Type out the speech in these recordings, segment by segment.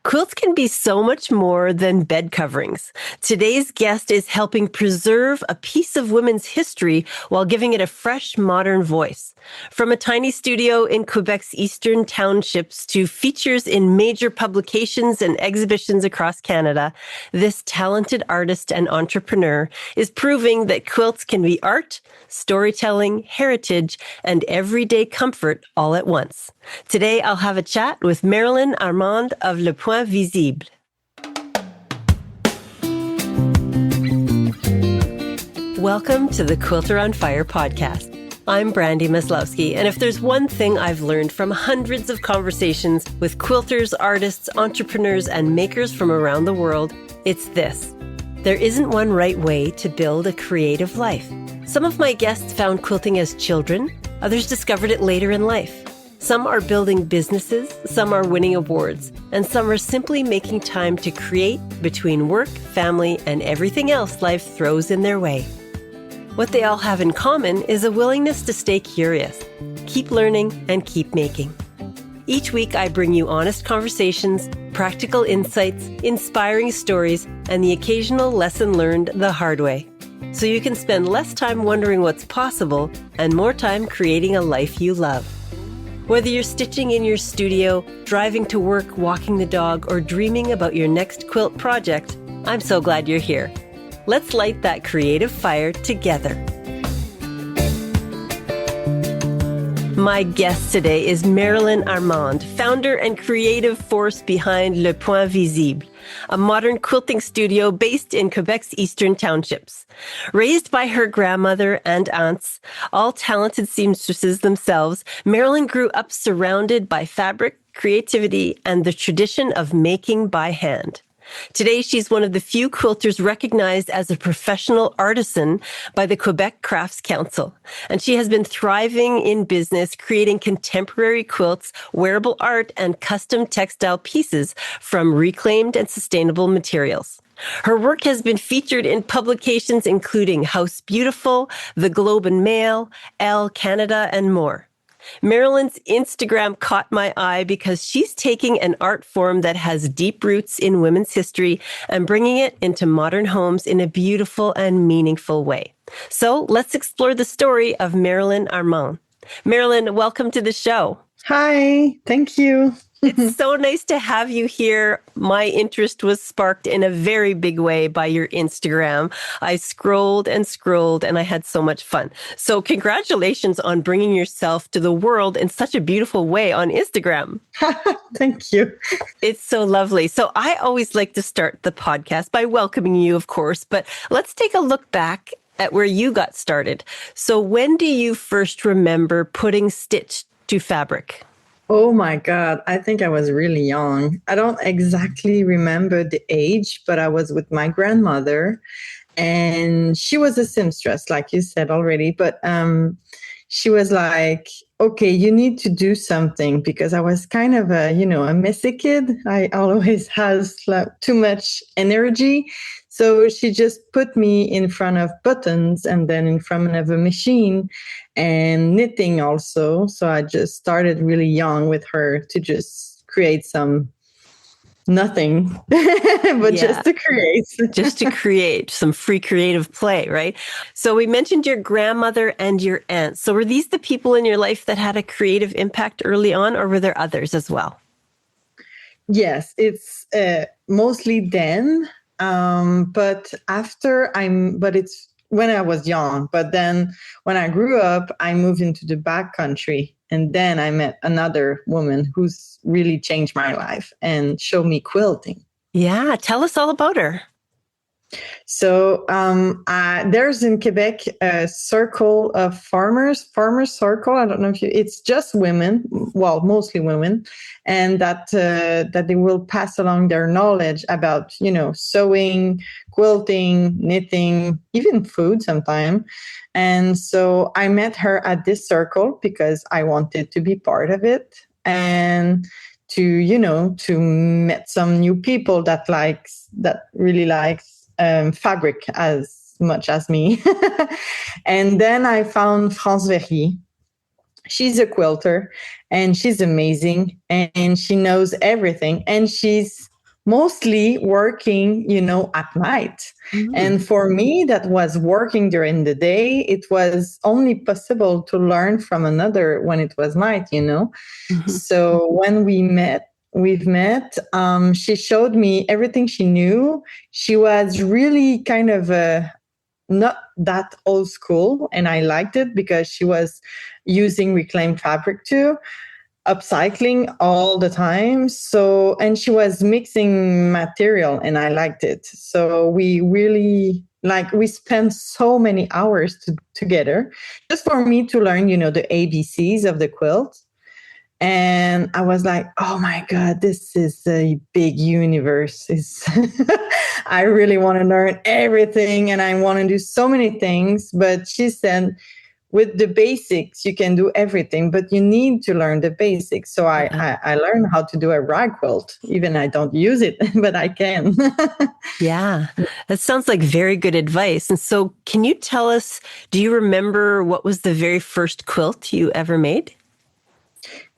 Quilts can be so much more than bed coverings. Today's guest is helping preserve a piece of women's history while giving it a fresh, modern voice. From a tiny studio in Quebec's eastern townships to features in major publications and exhibitions across Canada, this talented artist and entrepreneur is proving that quilts can be art, storytelling, heritage, and everyday comfort all at once. Today, I'll have a chat with Marilyn Armand of Le Point Visible. Welcome to the Quilter on Fire podcast. I'm Brandy Maslowski, and if there's one thing I've learned from hundreds of conversations with quilters, artists, entrepreneurs, and makers from around the world, it's this. There isn't one right way to build a creative life. Some of my guests found quilting as children, others discovered it later in life. Some are building businesses, some are winning awards, and some are simply making time to create between work, family, and everything else life throws in their way. What they all have in common is a willingness to stay curious, keep learning, and keep making. Each week, I bring you honest conversations, practical insights, inspiring stories, and the occasional lesson learned the hard way. So you can spend less time wondering what's possible and more time creating a life you love. Whether you're stitching in your studio, driving to work, walking the dog, or dreaming about your next quilt project, I'm so glad you're here. Let's light that creative fire together. My guest today is Marilyn Armand, founder and creative force behind Le Point Visible, a modern quilting studio based in Quebec's eastern townships. Raised by her grandmother and aunts, all talented seamstresses themselves, Marilyn grew up surrounded by fabric, creativity, and the tradition of making by hand. Today, she's one of the few quilters recognized as a professional artisan by the Quebec Crafts Council. And she has been thriving in business, creating contemporary quilts, wearable art, and custom textile pieces from reclaimed and sustainable materials. Her work has been featured in publications including House Beautiful, The Globe and Mail, Elle Canada, and more. Marilyn's Instagram caught my eye because she's taking an art form that has deep roots in women's history and bringing it into modern homes in a beautiful and meaningful way. So let's explore the story of Marilyn Armand. Marilyn, welcome to the show. Hi, thank you. It's so nice to have you here. My interest was sparked in a very big way by your Instagram. I scrolled and I had so much fun. So congratulations on bringing yourself to the world in such a beautiful way on Instagram. Thank you. It's so lovely. So I always like to start the podcast by welcoming you, of course, but let's take a look back at where you got started. So when do you first remember putting stitch to fabric? Oh my God, I think I was really young. I don't exactly remember the age, but I was with my grandmother and she was a seamstress, like you said already. But she was like, okay, you need to do something, because I was kind of a messy kid. I always has like too much energy. So she just put me in front of buttons and then in front of a machine and knitting also. So I just started really young with her to just create some nothing, but just to create. Just to create some free creative play, right? So we mentioned your grandmother and your aunt. So were these the people in your life that had a creative impact early on, or were there others as well? Yes, it's mostly them. But it's when I was young. But then when I grew up, I moved into the back country. And then I met another woman who's really changed my life and showed me quilting. Yeah, tell us all about her. So there's in Quebec a circle of farmers circle. I don't know if it's just women, well, mostly women, and that they will pass along their knowledge about, sewing, quilting, knitting, even food sometimes. And so I met her at this circle because I wanted to be part of it and to meet some new people that really likes fabric as much as me. And then I found France Verrier. She's a quilter and she's amazing and she knows everything. And she's mostly working, at night. And for me, that was working during the day. It was only possible to learn from another when it was night. So when we've met, she showed me everything she knew. She was really kind of not that old school, and I liked it because she was using reclaimed fabric too, upcycling all the time. So, and she was mixing material, and I liked it. So we really we spent so many hours together just for me to learn, the ABCs of the quilt. And I was like, oh my God, this is a big universe. I really want to learn everything and I want to do so many things. But she said, with the basics, you can do everything, but you need to learn the basics. So I learned how to do a rag quilt. Even I don't use it, but I can. Yeah, that sounds like very good advice. And so can you tell us, do you remember what was the very first quilt you ever made?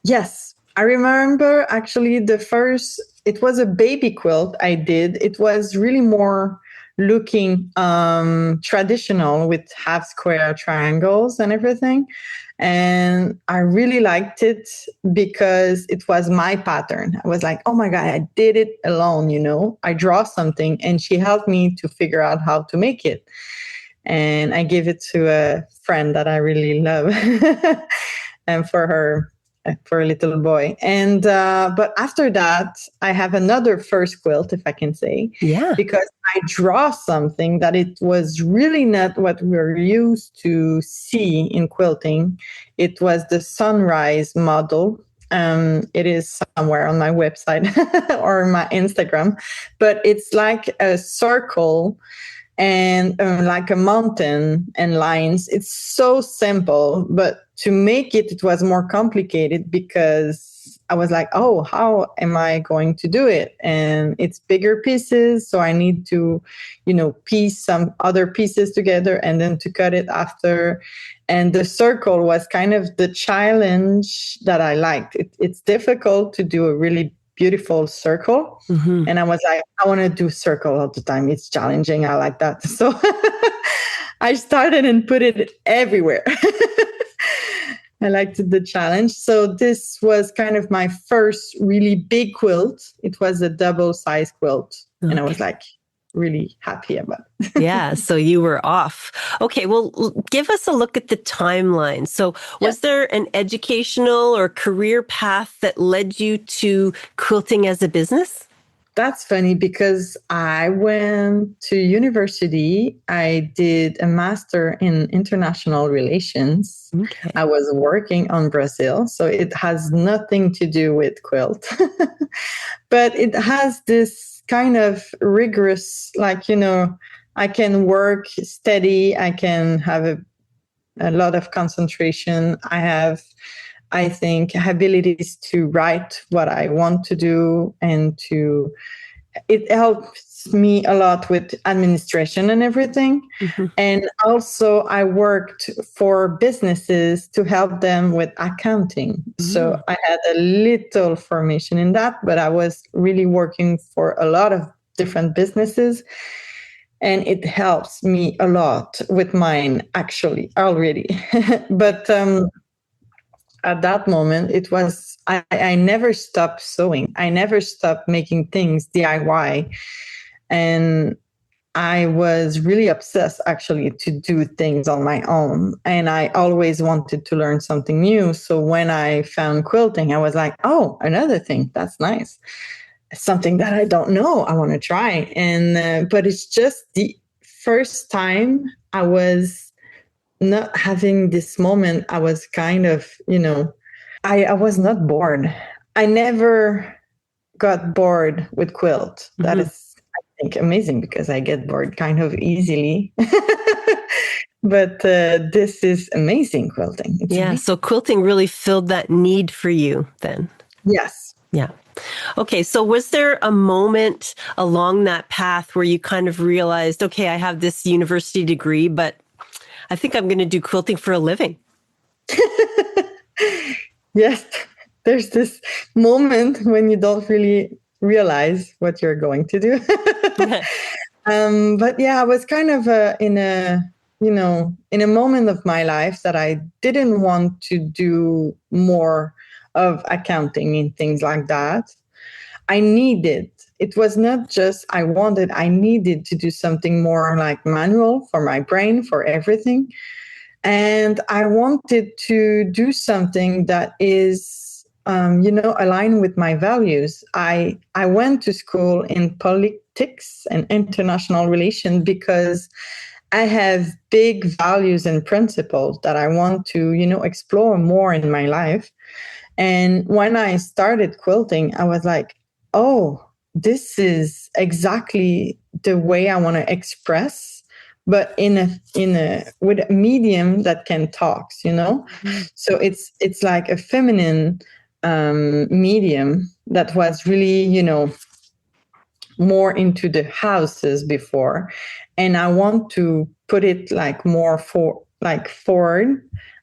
Yes, I remember actually it was a baby quilt I did. It was really more looking traditional with half square triangles and everything. And I really liked it because it was my pattern. I was like, oh my God, I did it alone, I draw something and she helped me to figure out how to make it. And I gave it to a friend that I really love and for a little boy. And but after that, I have another first quilt, if I can say. Yeah. Because I draw something that it was really not what we're used to see in quilting. It was the sunrise model. It is somewhere on my website or my Instagram, but it's like a circle and like a mountain and lines. It's so simple, but to make it, it was more complicated because I was like, oh, how am I going to do it? And it's bigger pieces, so I need to, piece some other pieces together and then to cut it after. And the circle was kind of the challenge that I liked. It's difficult to do a really beautiful circle. And I was like, I want to do circle all the time. It's challenging. I like that. So I started and put it everywhere. I liked the challenge. So this was kind of my first really big quilt. It was a double size quilt. Okay. And I was like really happy about it. Yeah. So you were off. Okay. Well, give us a look at the timeline. So was there an educational or career path that led you to quilting as a business? That's funny because I went to university. I did a master in international relations. Okay. I was working on Brazil, so it has nothing to do with quilt. But it has this kind of rigorous, I can work steady. I can have a lot of concentration. I have, I think, abilities to write what I want to do and it helps me a lot with administration and everything. And also I worked for businesses to help them with accounting. So I had a little formation in that, but I was really working for a lot of different businesses. And it helps me a lot with mine actually already. But at that moment, it was, I never stopped sewing. I never stopped making things DIY. And I was really obsessed actually to do things on my own. And I always wanted to learn something new. So when I found quilting, I was like, oh, another thing. That's nice. Something that I don't know. I want to try. And, but it's just the first time I was not having this moment. I was kind of, I was not bored. I never got bored with quilt. That is, I think, amazing because I get bored kind of easily. But this is amazing quilting. It's amazing. So quilting really filled that need for you then. Yes. Yeah. Okay. So was there a moment along that path where you kind of realized, okay, I have this university degree, but I think I'm going to do quilting for a living? Yes. There's this moment when you don't really realize what you're going to do. But yeah, I was kind of in a moment of my life that I didn't want to do more of accounting and things like that. I needed, it was not just I needed to do something more like manual for my brain, for everything. And I wanted to do something that is, aligned with my values. I went to school in politics and international relations because I have big values and principles that I want to, explore more in my life. And when I started quilting, I was like, oh, this is exactly the way I want to express, but in a with a medium that can talk, Mm-hmm. So it's like a feminine medium that was really, more into the houses before, and I want to put it like more forward.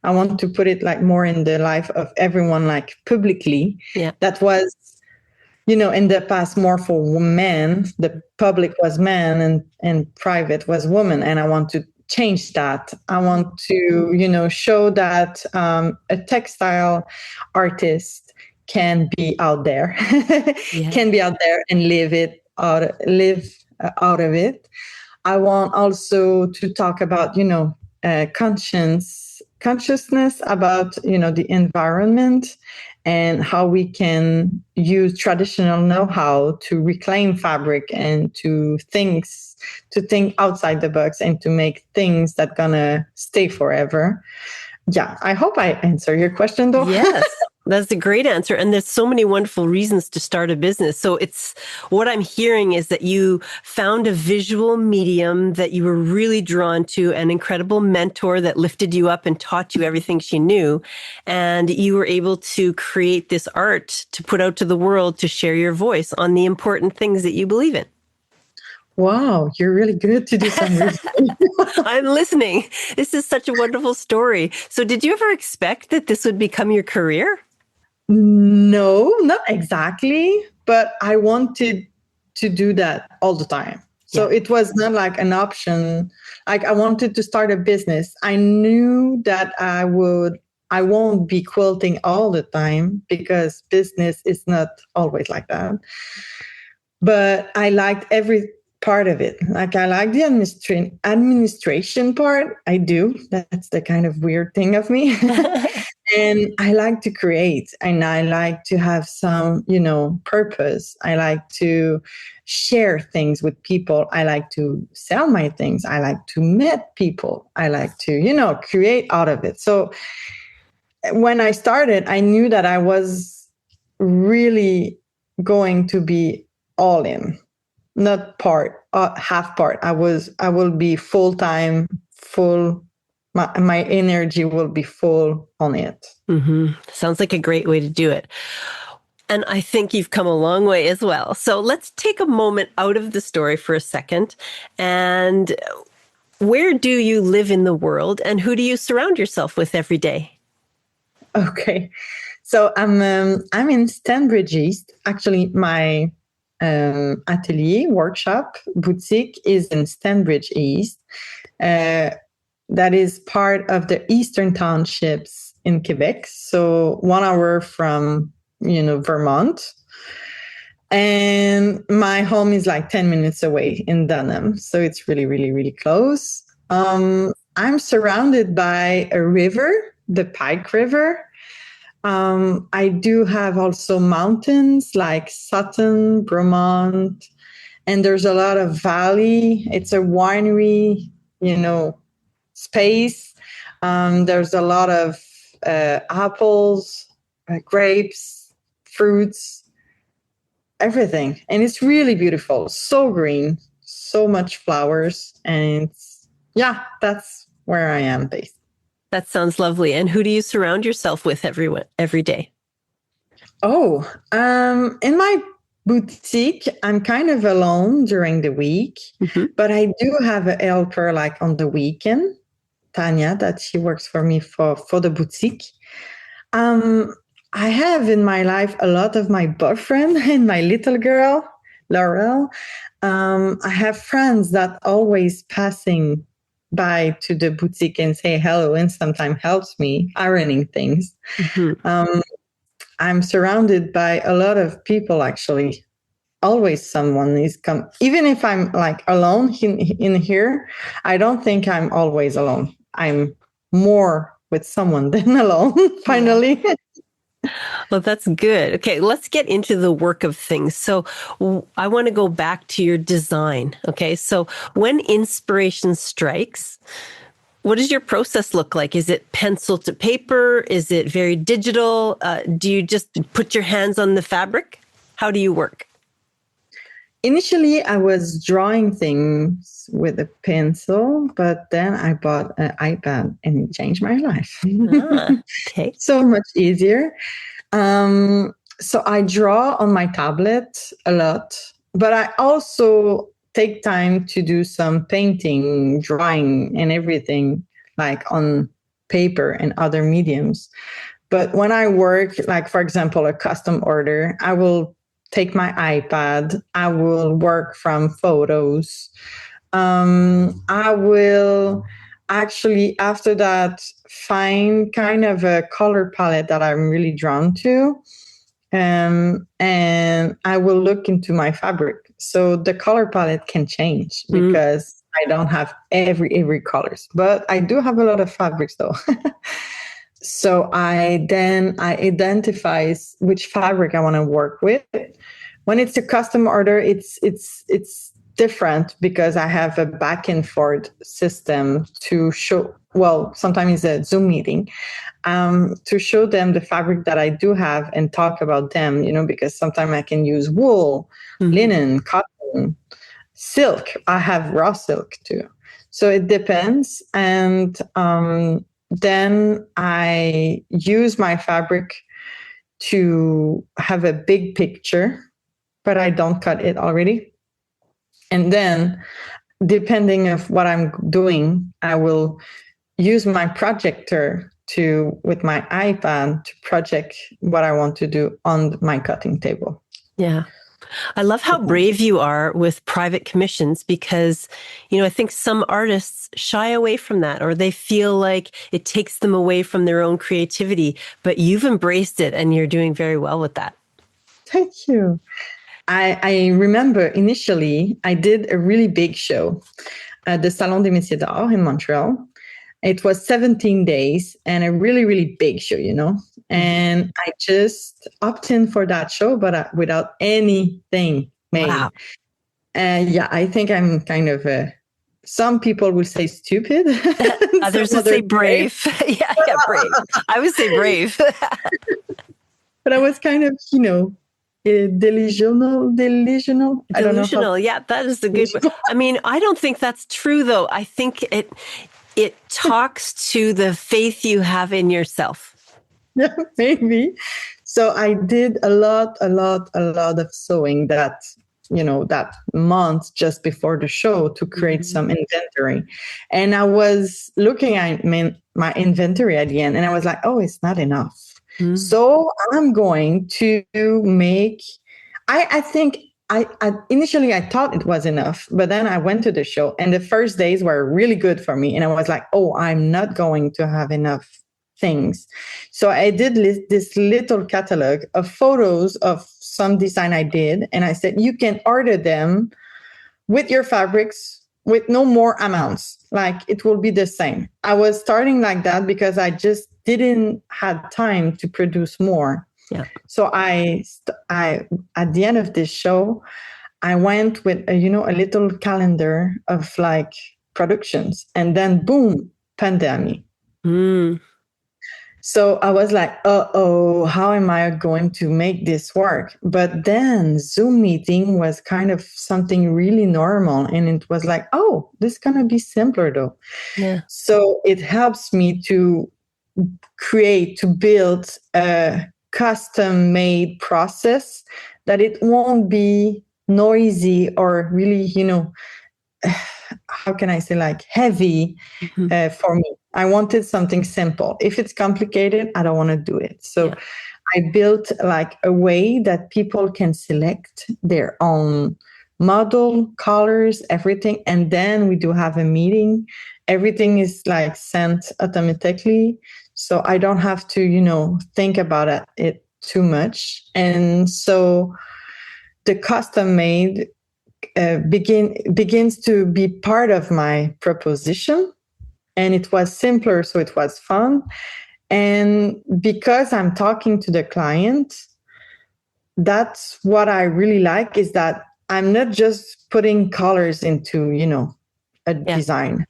I want to put it like more in the life of everyone, like publicly. Yeah. That was, in the past more for men. The public was men and private was women. And I want to change that. I want to, show that a textile artist can be out there, Yeah. can be out there and live out of it. I want also to talk about, consciousness about, the environment and how we can use traditional know-how to reclaim fabric and to think outside the box and to make things that gonna stay forever. Yeah, I hope I answer your question though. Yes. That's a great answer. And there's so many wonderful reasons to start a business. So it's what I'm hearing is that you found a visual medium that you were really drawn to, an incredible mentor that lifted you up and taught you everything she knew. And you were able to create this art to put out to the world to share your voice on the important things that you believe in. Wow, you're really good to do some research. I'm listening. This is such a wonderful story. So did you ever expect that this would become your career? No, not exactly, but I wanted to do that all the time. So it was not like an option. Like I wanted to start a business. I knew that I won't be quilting all the time because business is not always like that. But I liked every part of it. Like I like the administration part. I do. That's the kind of weird thing of me. And I like to create, and I like to have some, purpose. I like to share things with people. I like to sell my things. I like to meet people. I like to, create out of it. So when I started, I knew that I was really going to be all in, not half part. I will be full-time, full. My energy will be full on it. Mm-hmm. Sounds like a great way to do it. And I think you've come a long way as well. So let's take a moment out of the story for a second. And where do you live in the world, and who do you surround yourself with every day? Okay. So I'm in Stanbridge East. Actually, my atelier, workshop, boutique is in Stanbridge East. That is part of the Eastern Townships in Quebec. So 1 hour from, Vermont. And my home is like 10 minutes away in Dunham. So it's really, really, really close. I'm surrounded by a river, the Pike River. I do have also mountains like Sutton, Bromont, and there's a lot of valley. It's a winery, space. There's a lot of apples, grapes, fruits, everything. And it's really beautiful. So green, so much flowers. And that's where I am based. That sounds lovely. And who do you surround yourself with every day? Oh, in my boutique, I'm kind of alone during the week, but I do have a helper like on the weekend, Tanya, that she works for me for the boutique. I have in my life a lot of my boyfriend and my little girl, Laurel. I have friends that always passing by to the boutique and say hello and sometimes helps me ironing things. I'm surrounded by a lot of people, actually. Always someone is come. Even if I'm like alone in here, I don't think I'm always alone. I'm more with someone than alone, finally. Well, that's good. Okay, let's get into the work of things. So I want to go back to your design. Okay, so when inspiration strikes, what does your process look like? Is it pencil to paper? Is it very digital? Do you just put your hands on the fabric? How do you work? Initially, I was drawing things with a pencil, but then I bought an iPad and it changed my life. Okay. So much easier. So I draw on my tablet a lot, but I also take time to do some painting, drawing, and everything like on paper and other mediums. But when I work, like for example, a custom order, I will take my iPad. I will work from photos. I will actually, after that, find kind of a color palette that I'm really drawn to. And I will look into my fabric. So the color palette can change because I don't have every colors, but I do have a lot of fabrics though. So I identify which fabric I want to work with. When it's a custom order, it's different because I have a back and forth system to show. Well, sometimes it's a Zoom meeting to show them the fabric that I do have and talk about them. Because sometimes I can use wool, linen, cotton, silk. I have raw silk too, so it depends. And then I use my fabric to have a big picture, but I don't cut it already. And then, depending of what I'm doing, I will use my projector with my iPad to project what I want to do on my cutting table. Yeah. I love how brave you are with private commissions because, I think some artists shy away from that or they feel like it takes them away from their own creativity, but you've embraced it and you're doing very well with that. Thank you. I remember initially I did a really big show at the Salon des Métiers d'Art in Montreal. It was 17 days and a really, really big show, And I just opted in for that show, but without anything made. Wow. And yeah, I think I'm kind of some people will say stupid. Others would say brave. yeah, brave. I would say brave. But I was kind of, delusional. I don't know delusional. Yeah, that is a good one. I mean, I don't think that's true, though. I think it talks to the faith you have in yourself. Yeah, maybe. So I did a lot of sewing that month just before the show to create some inventory. And I was looking at my inventory at the end and I was like, oh, it's not enough. So I'm going to make, I think I initially I thought it was enough, but then I went to the show and the first days were really good for me. And I was like, oh, I'm not going to have enough things. So I did this little catalog of photos of some design I did. And I said, you can order them with your fabrics with no more amounts. Like it will be the same. I was starting like that because I just didn't have time to produce more. Yeah. So I at the end of this show, I went with a little calendar of like productions, and then boom, pandemic. So I was like, how am I going to make this work? But then Zoom meeting was kind of something really normal, and it was like, oh, this is gonna be simpler though. Yeah. So it helps me to build a custom-made process that it won't be noisy or really, how can I say, like heavy for me. I wanted something simple. If it's complicated, I don't want to do it. So I built like a way that people can select their own model, colors, everything. And then we do have a meeting. Everything is like sent automatically. So I don't have to, think about it too much. And so the custom made begins to be part of my proposition. And it was simpler, so it was fun. And because I'm talking to the client, that's what I really like, is that I'm not just putting colors into, a design.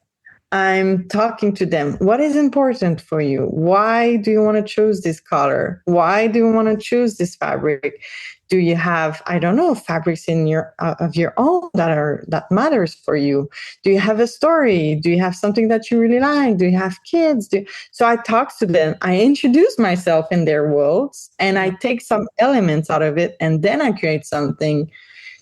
I'm talking to them. What is important for you? Why do you want to choose this color? Why do you want to choose this fabric? Do you have, I don't know, fabrics in of your own that matters for you? Do you have a story? Do you have something that you really like? Do you have kids? So I talk to them. I introduce myself in their worlds, and I take some elements out of it, and then I create something.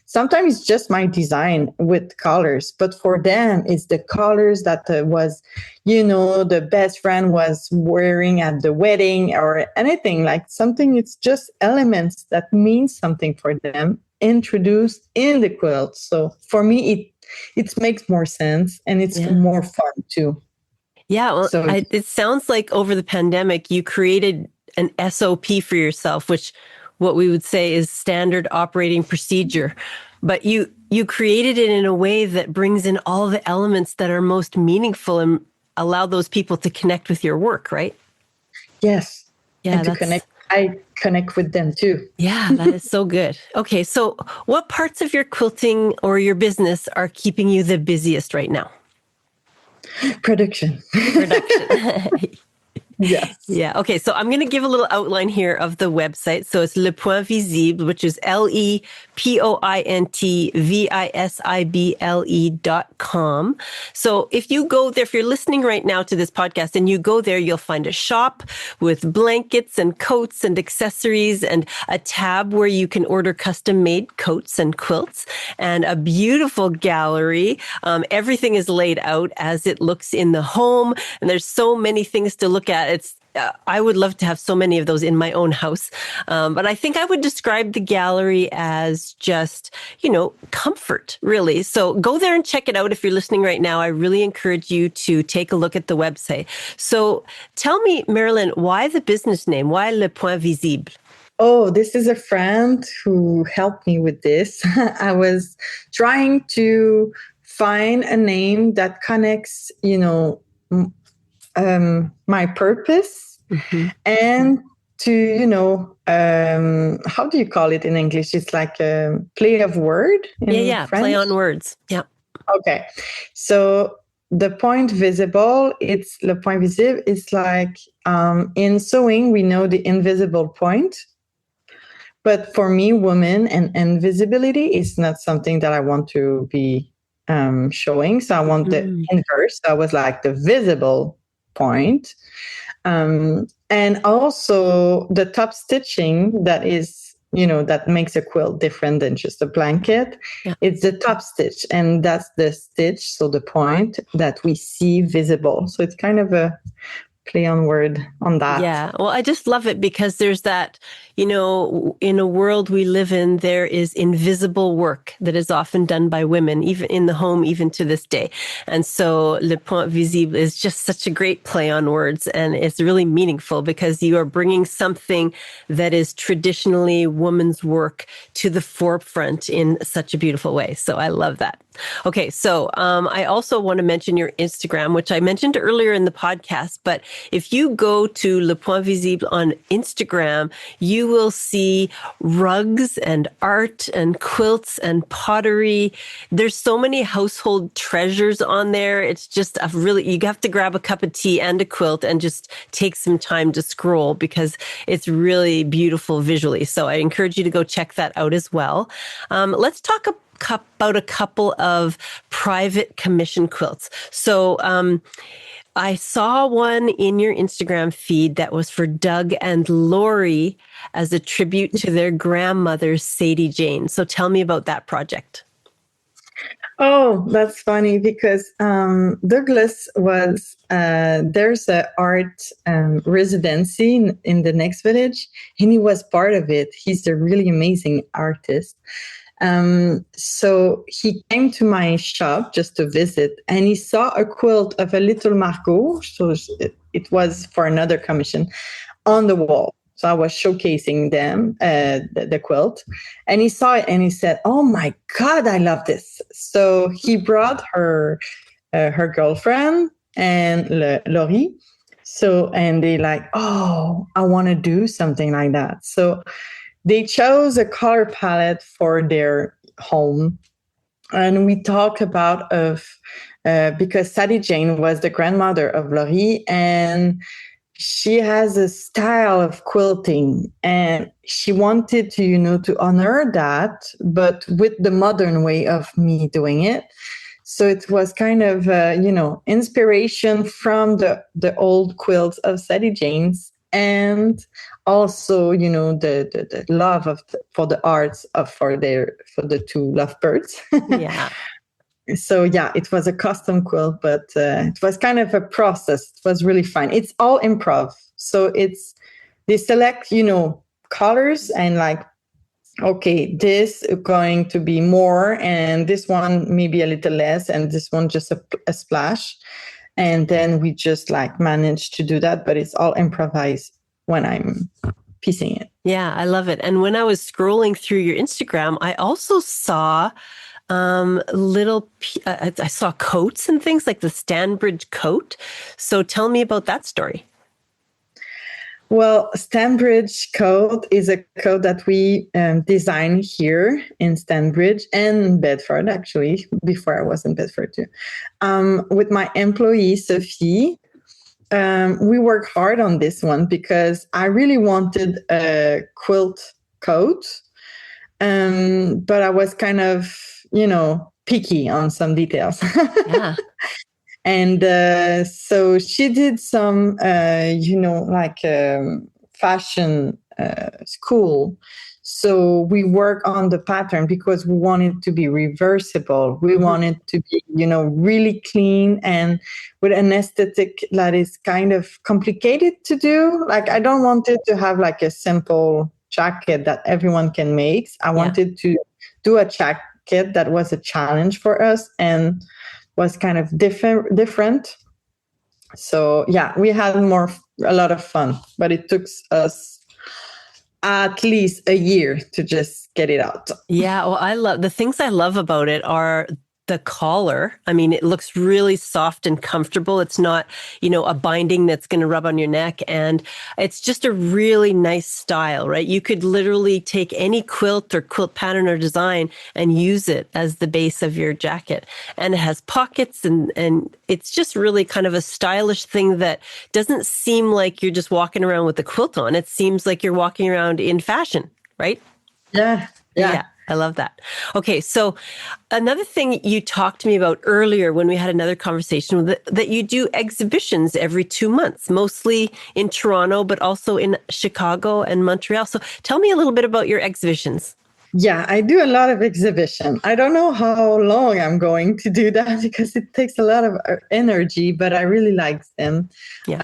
Sometimes it's just my design with colors, but for them, it's the colors that was, the best friend was wearing at the wedding or anything, like something. It's just elements that mean something for them introduced in the quilt. So for me, it makes more sense, and it's more fun too. Yeah, well, so it sounds like over the pandemic, you created an SOP for yourself, which what we would say is standard operating procedure. But you created it in a way that brings in all the elements that are most meaningful and allow those people to connect with your work, right? Yes. Yeah, and to connect. I connect with them too. Yeah, that is so good. Okay, so what parts of your quilting or your business are keeping you the busiest right now? Production. Yes. Yeah. Okay. So I'm going to give a little outline here of the website. So it's Le Point Visible, which is LePointVisible.com. So if you go there, if you're listening right now to this podcast and you go there, you'll find a shop with blankets and coats and accessories and a tab where you can order custom made coats and quilts and a beautiful gallery. Everything is laid out as it looks in the home. And there's so many things to look at. I would love to have so many of those in my own house. But I think I would describe the gallery as just, comfort, really. So go there and check it out. If you're listening right now, I really encourage you to take a look at the website. So tell me, Marylin, why the business name? Why Le Point Visible? Oh, this is a friend who helped me with this. I was trying to find a name that connects, my purpose and to, how do you call it in English? It's like a play of word. Yeah. French? Play on words. Yeah. Okay. So the point visible, it's le point visible. It's like in sewing, we know the invisible point. But for me, women and invisibility is not something that I want to be showing. So I want the inverse. So I was like the visible point. And also the top stitching that is, that makes a quilt different than just a blanket. Yeah. It's the top stitch, and that's the stitch, so the point that we see visible. So it's kind of a play on word on that. Yeah. Well, I just love it because there's that, in a world we live in, there is invisible work that is often done by women, even in the home, even to this day. And so Le Point Visible is just such a great play on words. And it's really meaningful because you are bringing something that is traditionally woman's work to the forefront in such a beautiful way. So I love that. Okay, so I also want to mention your Instagram, which I mentioned earlier in the podcast. But if you go to Le Point Visible on Instagram, you will see rugs and art and quilts and pottery. There's so many household treasures on there. It's just you have to grab a cup of tea and a quilt and just take some time to scroll because it's really beautiful visually. So I encourage you to go check that out as well. Let's talk about a couple of private commission quilts. So I saw one in your Instagram feed that was for Doug and Lori as a tribute to their grandmother, Sadie Jane. So tell me about that project. Oh, that's funny because Douglas was there's a art residency in the next village, and he was part of it. He's a really amazing artist. So he came to my shop just to visit, and he saw a quilt of a little Margot. So it was for another commission on the wall. So I was showcasing them, the quilt, and he saw it and he said, "Oh my God, I love this!" So he brought her girlfriend and Laurie. So and they like, "Oh, I want to do something like that." So they chose a color palette for their home, and we talk about because Sadie Jane was the grandmother of Laurie, and she has a style of quilting, and she wanted to, to honor that, but with the modern way of me doing it. So it was kind of, inspiration from the old quilts of Sadie Jane's, and also, the love for the arts for the two lovebirds. Yeah. So yeah, it was a custom quilt, but it was kind of a process. It was really fun. It's all improv. So they select, colors and like, okay, this is going to be more, and this one maybe a little less, and this one just a splash. And then we just like managed to do that, but it's all improvised when I'm piecing it. Yeah, I love it. And when I was scrolling through your Instagram, I also saw I saw coats and things like the Stanbridge coat. So tell me about that story. Well, Stanbridge coat is a coat that we design here in Stanbridge and Bedford, actually, before I was in Bedford too. With my employee, Sophie, we worked hard on this one because I really wanted a quilt coat, but I was kind of, picky on some details. Yeah. And so she did some, fashion school. So we work on the pattern because we want it to be reversible. We want it to be, really clean and with an aesthetic that is kind of complicated to do. Like, I don't want it to have like a simple jacket that everyone can make. I wanted to do a jacket that was a challenge for us and was kind of different. So yeah, we had a lot of fun, but it took us at least a year to just get it out. Yeah. Well, the things I love about it are the collar. I mean, it looks really soft and comfortable. It's not, a binding that's going to rub on your neck. And it's just a really nice style, right? You could literally take any quilt or quilt pattern or design and use it as the base of your jacket. And it has pockets and it's just really kind of a stylish thing that doesn't seem like you're just walking around with a quilt on. It seems like you're walking around in fashion, right? Yeah. I love that. Okay, so another thing you talked to me about earlier when we had another conversation, that you do exhibitions every 2 months, mostly in Toronto, but also in Chicago and Montreal. So tell me a little bit about your exhibitions. Yeah, I do a lot of exhibition. I don't know how long I'm going to do that because it takes a lot of energy, but I really like them. Yeah.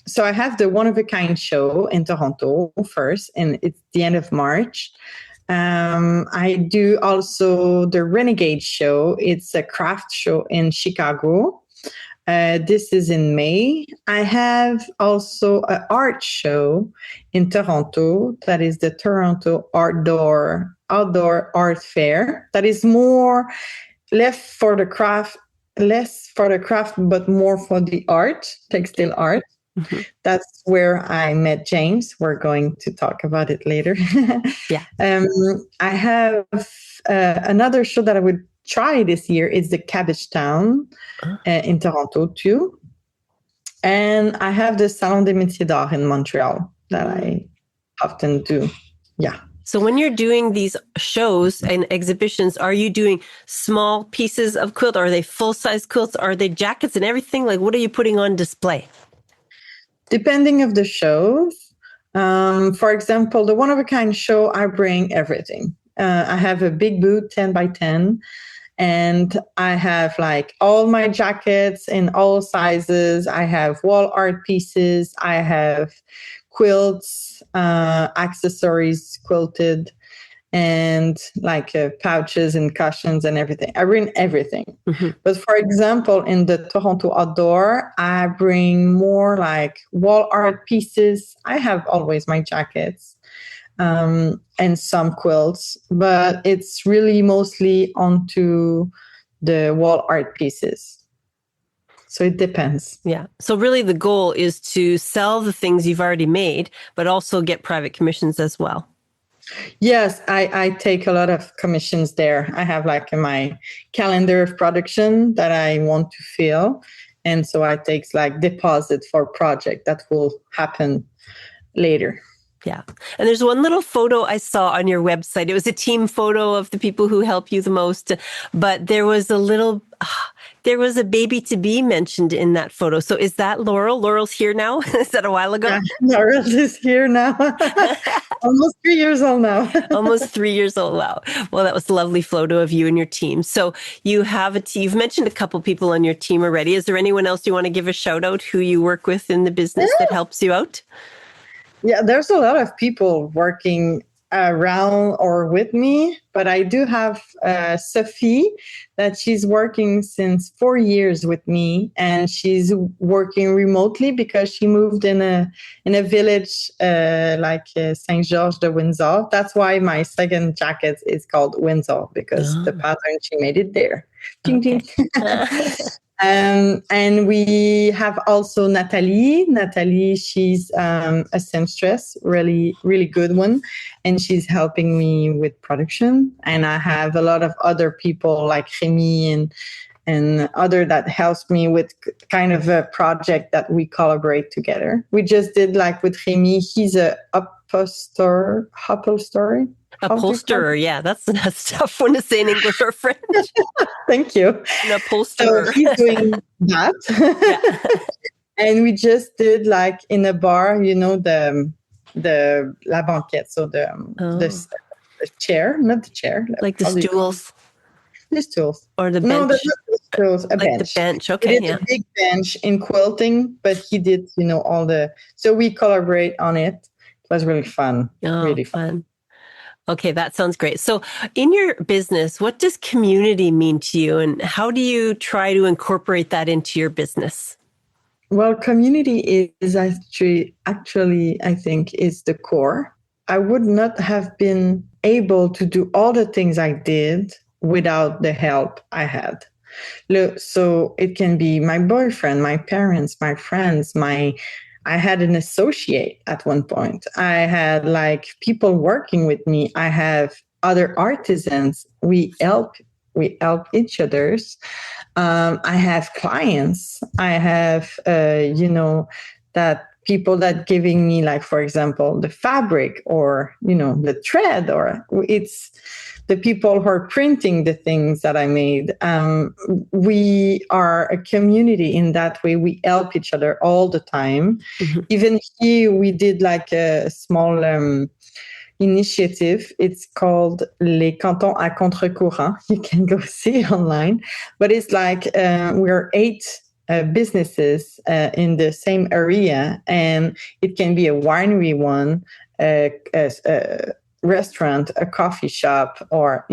So I have the One of a Kind show in Toronto first, and it's the end of March. I do also the Renegade show. It's a craft show in Chicago. This is in May. I have also an art show in Toronto. That is the Toronto Outdoor Art Fair. That is less for the craft, but more for the art, textile art. Mm-hmm. That's where I met James. We're going to talk about it later. Yeah. I have another show that I would try this year. Is the Cabbage Town in Toronto too. And I have the Salon des Métiers d'Art in Montreal that I often do. Yeah. So when you're doing these shows and exhibitions, are you doing small pieces of quilt? Are they full-size quilts? Are they jackets and everything? Like, what are you putting on display? Depending of the shows. For example, the One of a Kind show, I bring everything. I have a big boot, 10 by 10, And I have like all my jackets in all sizes. I have wall art pieces. I have quilts, accessories quilted, and like pouches and cushions and everything. I bring everything. Mm-hmm. But for example, in the Toronto Outdoor, I bring more like wall art pieces. I have always my jackets and some quilts, but it's really mostly onto the wall art pieces. So it depends. Yeah. So really the goal is to sell the things you've already made, but also get private commissions as well. Yes, I take a lot of commissions there. I have like my calendar of production that I want to fill. And so I take like deposit for project that will happen later. Yeah. And there's one little photo I saw on your website. It was a team photo of the people who help you the most, but there was there was a baby to be mentioned in that photo. So is that Laurel? Laurel's here now? Is that a while ago? Yeah, Laurel is here now. Almost 3 years old now. Almost 3 years old. Wow. Well, that was a lovely photo of you and your team. So you have you've mentioned a couple people on your team already. Is there anyone else you want to give a shout out who you work with in the business that helps you out? Yeah, there's a lot of people working around or with me, but I do have Sophie that she's working since 4 years with me, and she's working remotely because she moved in a village like Saint Georges de Windsor. That's why my second jacket is called Windsor, because the pattern she made it there. Ding, Okay. ding. And we have also Natalie. Natalie, she's a seamstress, really, really good one. And she's helping me with production. And I have a lot of other people like Remy and other that helps me with kind of a project that we collaborate together. We just did like with Remy, he's a upholsterer. Upholsterer, yeah, that's a tough one to say in English or French. Thank you. An upholsterer. So he's doing that. Yeah. And we just did like in a bar, you know, the la banquette, so the chair, not the chair, like the stools. The stools. Or the bench. No, that's not the stools, a like bench. The bench, okay, he did a big bench in quilting, but he did, you know, so we collaborate on it. It was really fun. Oh, really fun. Okay, that sounds great. So in your business, what does community mean to you, and how do you try to incorporate that into your business? Well, community is actually, I think, is the core. I would not have been able to do all the things I did without the help I had. So it can be my boyfriend, my parents, my friends, I had an associate at one point. I had like people working with me. I have other artisans. We help each other's. I have clients. I have, that people that giving me, like, for example, the fabric or, the thread, or it's the people who are printing the things that I made. We are a community in that way. We help each other all the time. Mm-hmm. Even here, we did like a small initiative. It's called Les Cantons à Contre-Courant. You can go see it online. But it's like we're 8 businesses in the same area, and it can be a winery one, a restaurant, a coffee shop, or,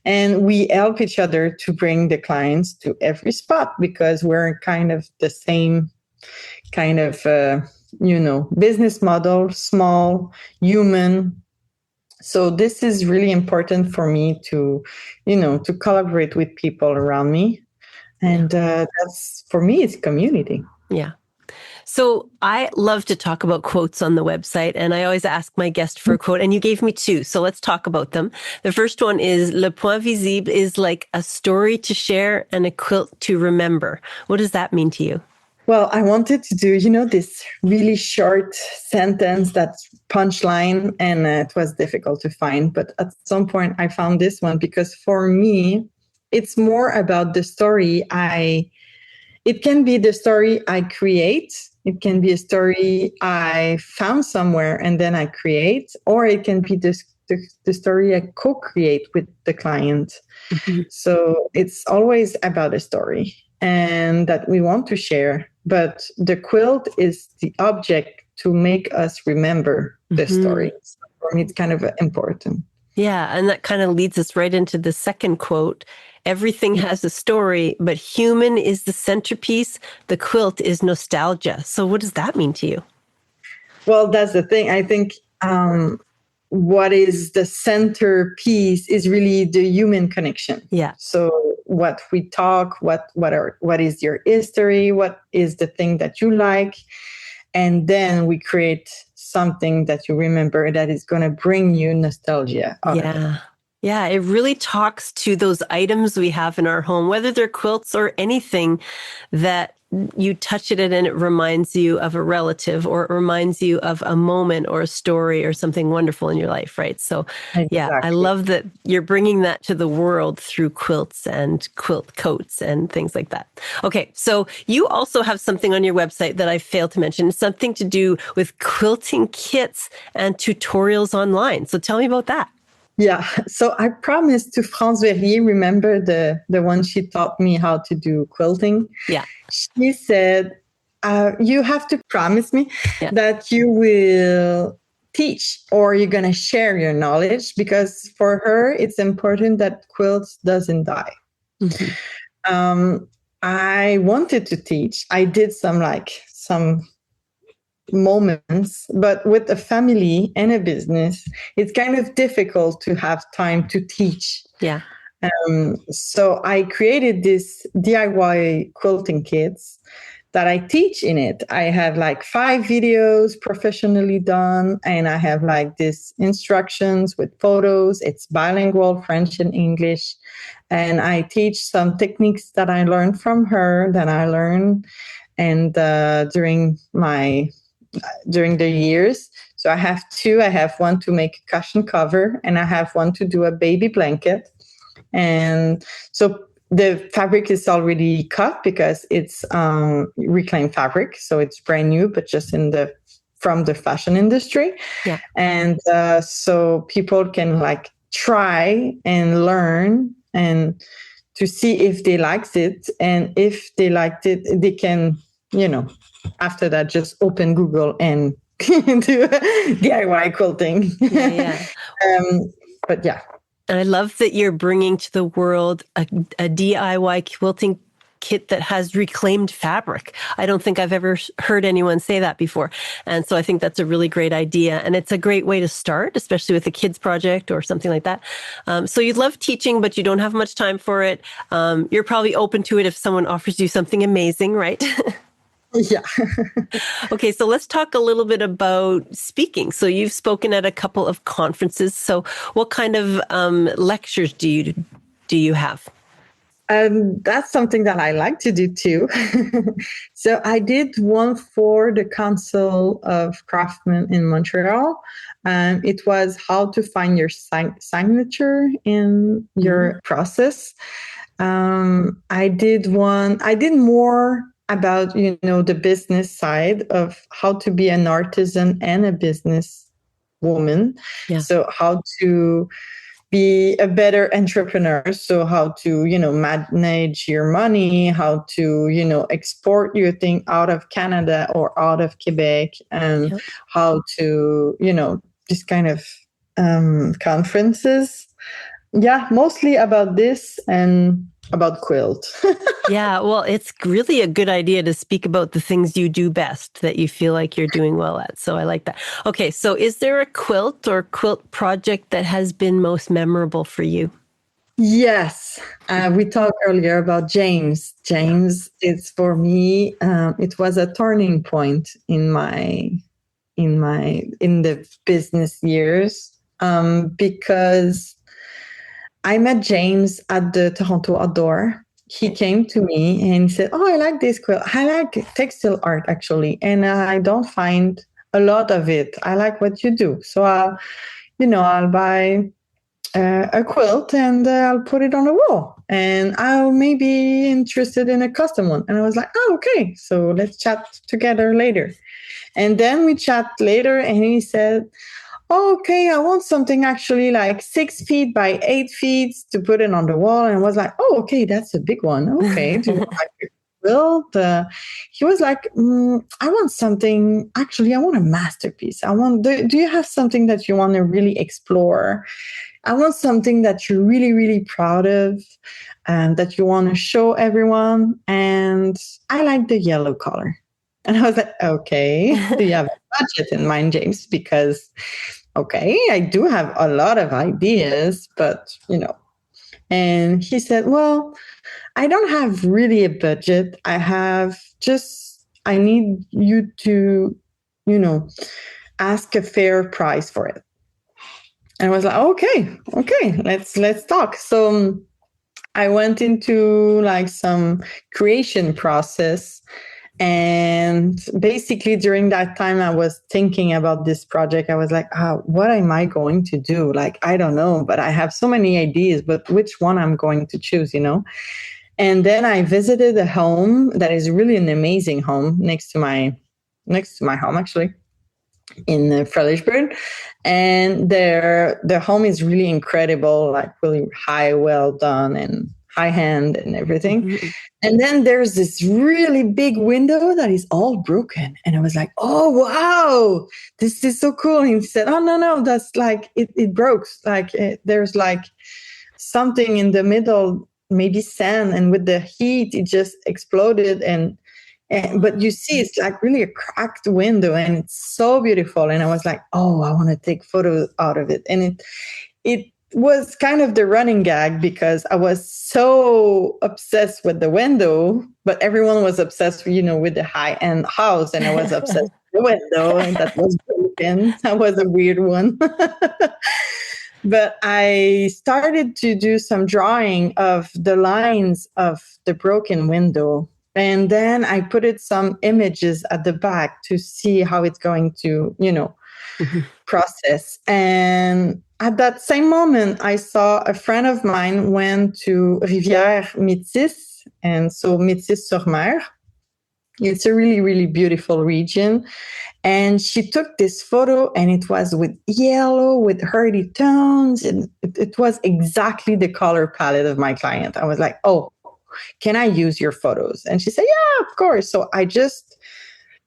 and we help each other to bring the clients to every spot, because we're kind of the same kind of, business model, small, human. So this is really important for me to, to collaborate with people around me. And that's, for me, it's community. Yeah. So I love to talk about quotes on the website, and I always ask my guest for a quote, and you gave me 2. So let's talk about them. The first one is, Le point visible is like a story to share and a quilt to remember. What does that mean to you? Well, I wanted to do, this really short sentence, that's punchline, and it was difficult to find. But at some point I found this one, because for me, it's more about the story it can be the story I create. It can be a story I found somewhere and then I create, or it can be the the story I co-create with the client. Mhm. So it's always about a story and that we want to share. But the quilt is the object to make us remember the story. So for me, it's kind of important. Yeah, and that kind of leads us right into the second quote. Everything has a story, but human is the centerpiece. The quilt is nostalgia. So what does that mean to you? Well, that's the thing. I think what is the centerpiece is really the human connection. Yeah. So what we talk, what is your history, what is the thing that you like, and then we create something that you remember that is going to bring you nostalgia. Yeah. Yeah, it really talks to those items we have in our home, whether they're quilts or anything that you touch it and it reminds you of a relative or it reminds you of a moment or a story or something wonderful in your life, right? So, yeah, I love that you're bringing that to the world through quilts and quilt coats and things like that. Okay, so you also have something on your website that I failed to mention, something to do with quilting kits and tutorials online. So tell me about that. Yeah, so I promised to France Verrier, remember the one she taught me how to do quilting? Yeah. She said, you have to promise me that you will teach or you're going to share your knowledge, because for her, it's important that quilts doesn't die. Mm-hmm. I wanted to teach. I did some moments, but with a family and a business, it's kind of difficult to have time to teach. Yeah. So I created this DIY quilting kits that I teach in it. I have 5 videos professionally done, and I have these instructions with photos. It's bilingual, French and English. And I teach some techniques that I learned from her, that I learned and during the years. So I have 2. I have one to make a cushion cover, and I have one to do a baby blanket. And so the fabric is already cut because it's reclaimed fabric. So it's brand new, but just from the fashion industry. Yeah. And so people can try and learn and to see if they liked it. And if they liked it, they can, after that, just open Google and do DIY quilting. Yeah. But yeah. And I love that you're bringing to the world a DIY quilting kit that has reclaimed fabric. I don't think I've ever heard anyone say that before. And so I think that's a really great idea. And it's a great way to start, especially with a kids project or something like that. So you love teaching, but you don't have much time for it. You're probably open to it if someone offers you something amazing, right? Yeah. Okay, so let's talk a little bit about speaking. So you've spoken at a couple of conferences. So what kind of lectures do you have? That's something that I like to do too. So I did one for the Council of Craftsmen in Montreal. It was how to find your signature in your process. I did more about, the business side of how to be an artisan and a business woman. Yeah. So how to be a better entrepreneur. So how to, manage your money, how to, export your thing out of Canada or out of Quebec, and how to, this kind of conferences. Yeah, mostly about this and about quilt. Yeah, well, it's really a good idea to speak about the things you do best that you feel like you're doing well at. So I like that. Okay, so is there a quilt or quilt project that has been most memorable for you? Yes, we talked earlier about James. James, it's for me. It was a turning point in the business years, because I met James at the Toronto Outdoor. He came to me and he said, "Oh, I like this quilt. I like textile art, actually, and I don't find a lot of it. I like what you do. So I'll buy a quilt and I'll put it on the wall, and I'll maybe be interested in a custom one." And I was like, "Oh, okay. So let's chat together later." And then we chat later, and he said, oh, okay, I want something actually like 6 feet by 8 feet to put it on the wall. And I was like, oh, okay, that's a big one. Okay. Do you want like a quilt? He was like, I want something, actually, I want a masterpiece. Do you have something that you want to really explore? I want something that you're really, really proud of and that you want to show everyone. And I like the yellow color. And I was like, okay, do you have a budget in mind, James? Because, okay, I do have a lot of ideas, but, And he said, well, I don't have really a budget. I need you to, ask a fair price for it. And I was like, okay, let's talk. So I went into like some creation process. And basically during that time, I was thinking about this project. I was like, what am I going to do? Like, I don't know, but I have so many ideas, but which one I'm going to choose, And then I visited a home that is really an amazing home next to my home, actually, in Fredericksburg. And the home is really incredible, like really high, well done, and high hand and everything. Mm-hmm. And then there's this really big window that is all broken. And I was like, oh, wow, this is so cool. And he said, oh, no, that's like, it broke. Like there's like something in the middle, maybe sand. And with the heat, it just exploded. But you see, it's like really a cracked window and it's so beautiful. And I was like, oh, I want to take photos out of it. And it was kind of the running gag because I was so obsessed with the window, but everyone was obsessed, with the high-end house. And I was obsessed with the window and that was broken. That was a weird one. But I started to do some drawing of the lines of the broken window. And then I put some images at the back to see how it's going to, process. And at that same moment, I saw a friend of mine went to Rivière Métis, and so Métis-sur-Mer. It's a really, really beautiful region. And she took this photo and it was with yellow, with earthy tones. And it was exactly the color palette of my client. I was like, oh, can I use your photos? And she said, yeah, of course. So I just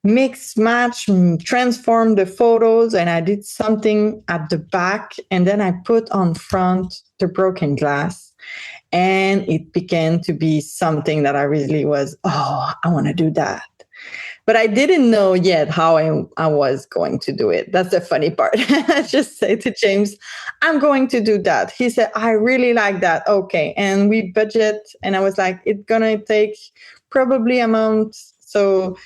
mix, match, transform the photos, and I did something at the back, and then I put on front the broken glass, and it began to be something that I really was, I want to do that. But I didn't know yet how I was going to do it. That's the funny part. I just said to James, I'm going to do that. He said, I really like that. Okay. And we budget, and I was like, it's going to take probably a month. So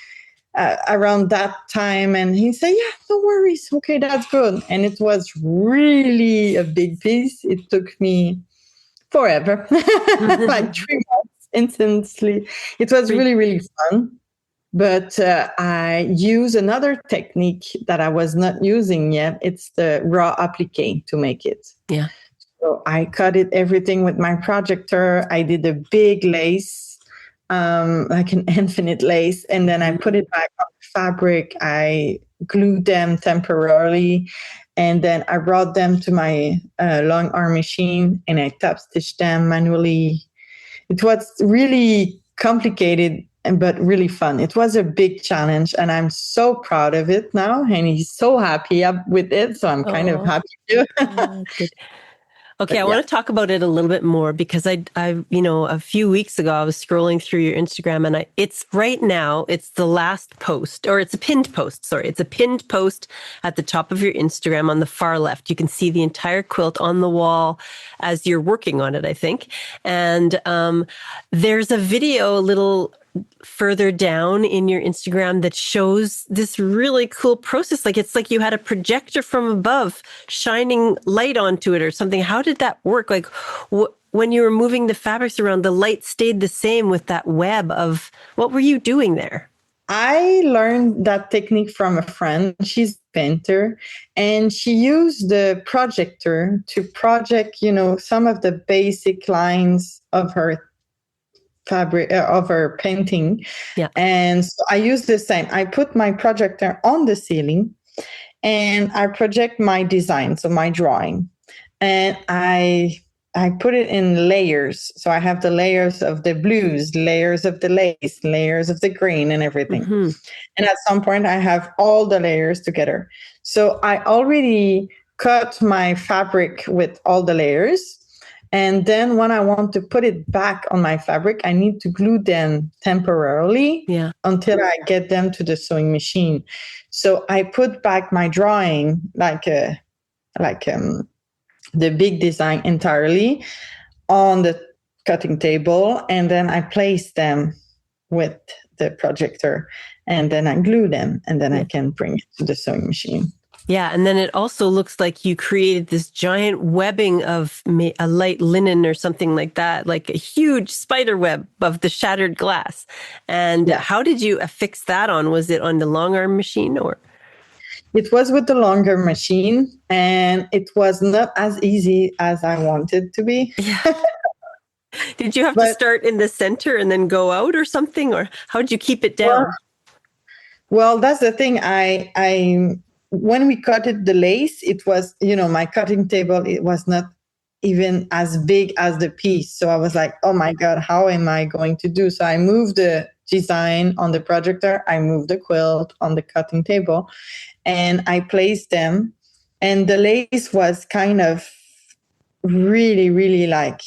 around that time, and he said, yeah, no worries, okay, that's good. And it was really a big piece. It took me forever, like 3 months intensely. It was really, really fun. But I use another technique that I was not using yet. It's the raw applique to make it. Yeah. So I cut everything with my projector. I did a big lace, like an infinite lace, and then I put it back on the fabric. I glued them temporarily, and then I brought them to my long arm machine and I top stitched them manually. It was really complicated, but really fun. It was a big challenge, and I'm so proud of it now, and he's so happy with it, so I'm kind of happy too. Good. Okay, I want to talk about it a little bit more because I a few weeks ago I was scrolling through your Instagram, and it's right now, it's the last post, or it's a pinned post. Sorry, it's a pinned post at the top of your Instagram on the far left. You can see the entire quilt on the wall as you're working on it, I think. And there's a video a little further down in your Instagram that shows this really cool process. Like it's like you had a projector from above shining light onto it or something. How did that work? Like when you were moving the fabrics around, the light stayed the same with that web of, what were you doing there? I learned that technique from a friend. She's a painter, and she used the projector to project, some of the basic lines of her fabric, of her painting. Yeah. And so I used the same. I put my projector on the ceiling, and I project my design, so my drawing, and I put it in layers. So I have the layers of the blues, layers of the lace, layers of the green, and everything. Mm-hmm. And at some point, I have all the layers together. So I already cut my fabric with all the layers. And then when I want to put it back on my fabric, I need to glue them temporarily until I get them to the sewing machine. So I put back my drawing the big design entirely on the cutting table, and then I place them with the projector, and then I glue them, and then I can bring it to the sewing machine. Yeah, and then it also looks like you created this giant webbing of a light linen or something like that, like a huge spider web of the shattered glass. And how did you affix that on? Was it on the long arm machine or? It was with the longer machine, and it was not as easy as I wanted to be. Yeah. Did you have to start in the center and then go out or something, or how did you keep it down? Well, that's the thing. I when we cutted the lace, it was, my cutting table, it was not even as big as the piece. So I was like, oh my God, how am I going to do? So I moved the design on the projector. I moved the quilt on the cutting table, and I placed them. And the lace was kind of really, really like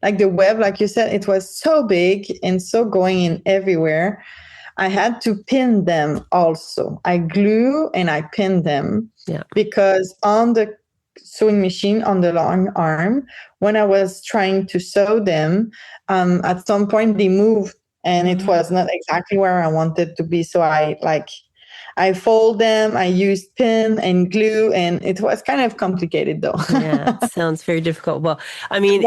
the web, like you said, it was so big and so going in everywhere. I had to pin them also. I glue and I pin them because on the sewing machine, on the long arm, when I was trying to sew them, at some point they moved and it was not exactly where I wanted to be. So I fold them, I used pin and glue, and it was kind of complicated though. Yeah, it sounds very difficult. Well, I mean,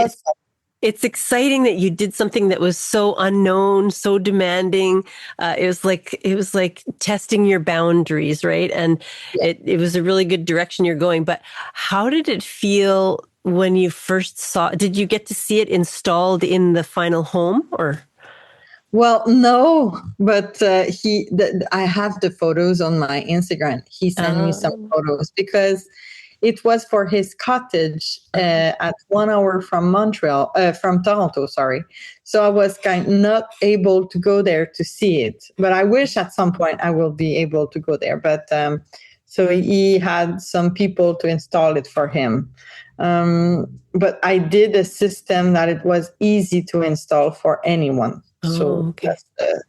it's exciting that you did something that was so unknown, so demanding. It was like testing your boundaries, right? And it was a really good direction you're going. But how did it feel when you first saw? Did you get to see it installed in the final home, or? Well, no, but I have the photos on my Instagram. He sent me some photos because it was for his cottage at 1 hour from Toronto, sorry. So I was not able to go there to see it, but I wish at some point I will be able to go there. But so he had some people to install it for him. But I did a system that it was easy to install for anyone. So that's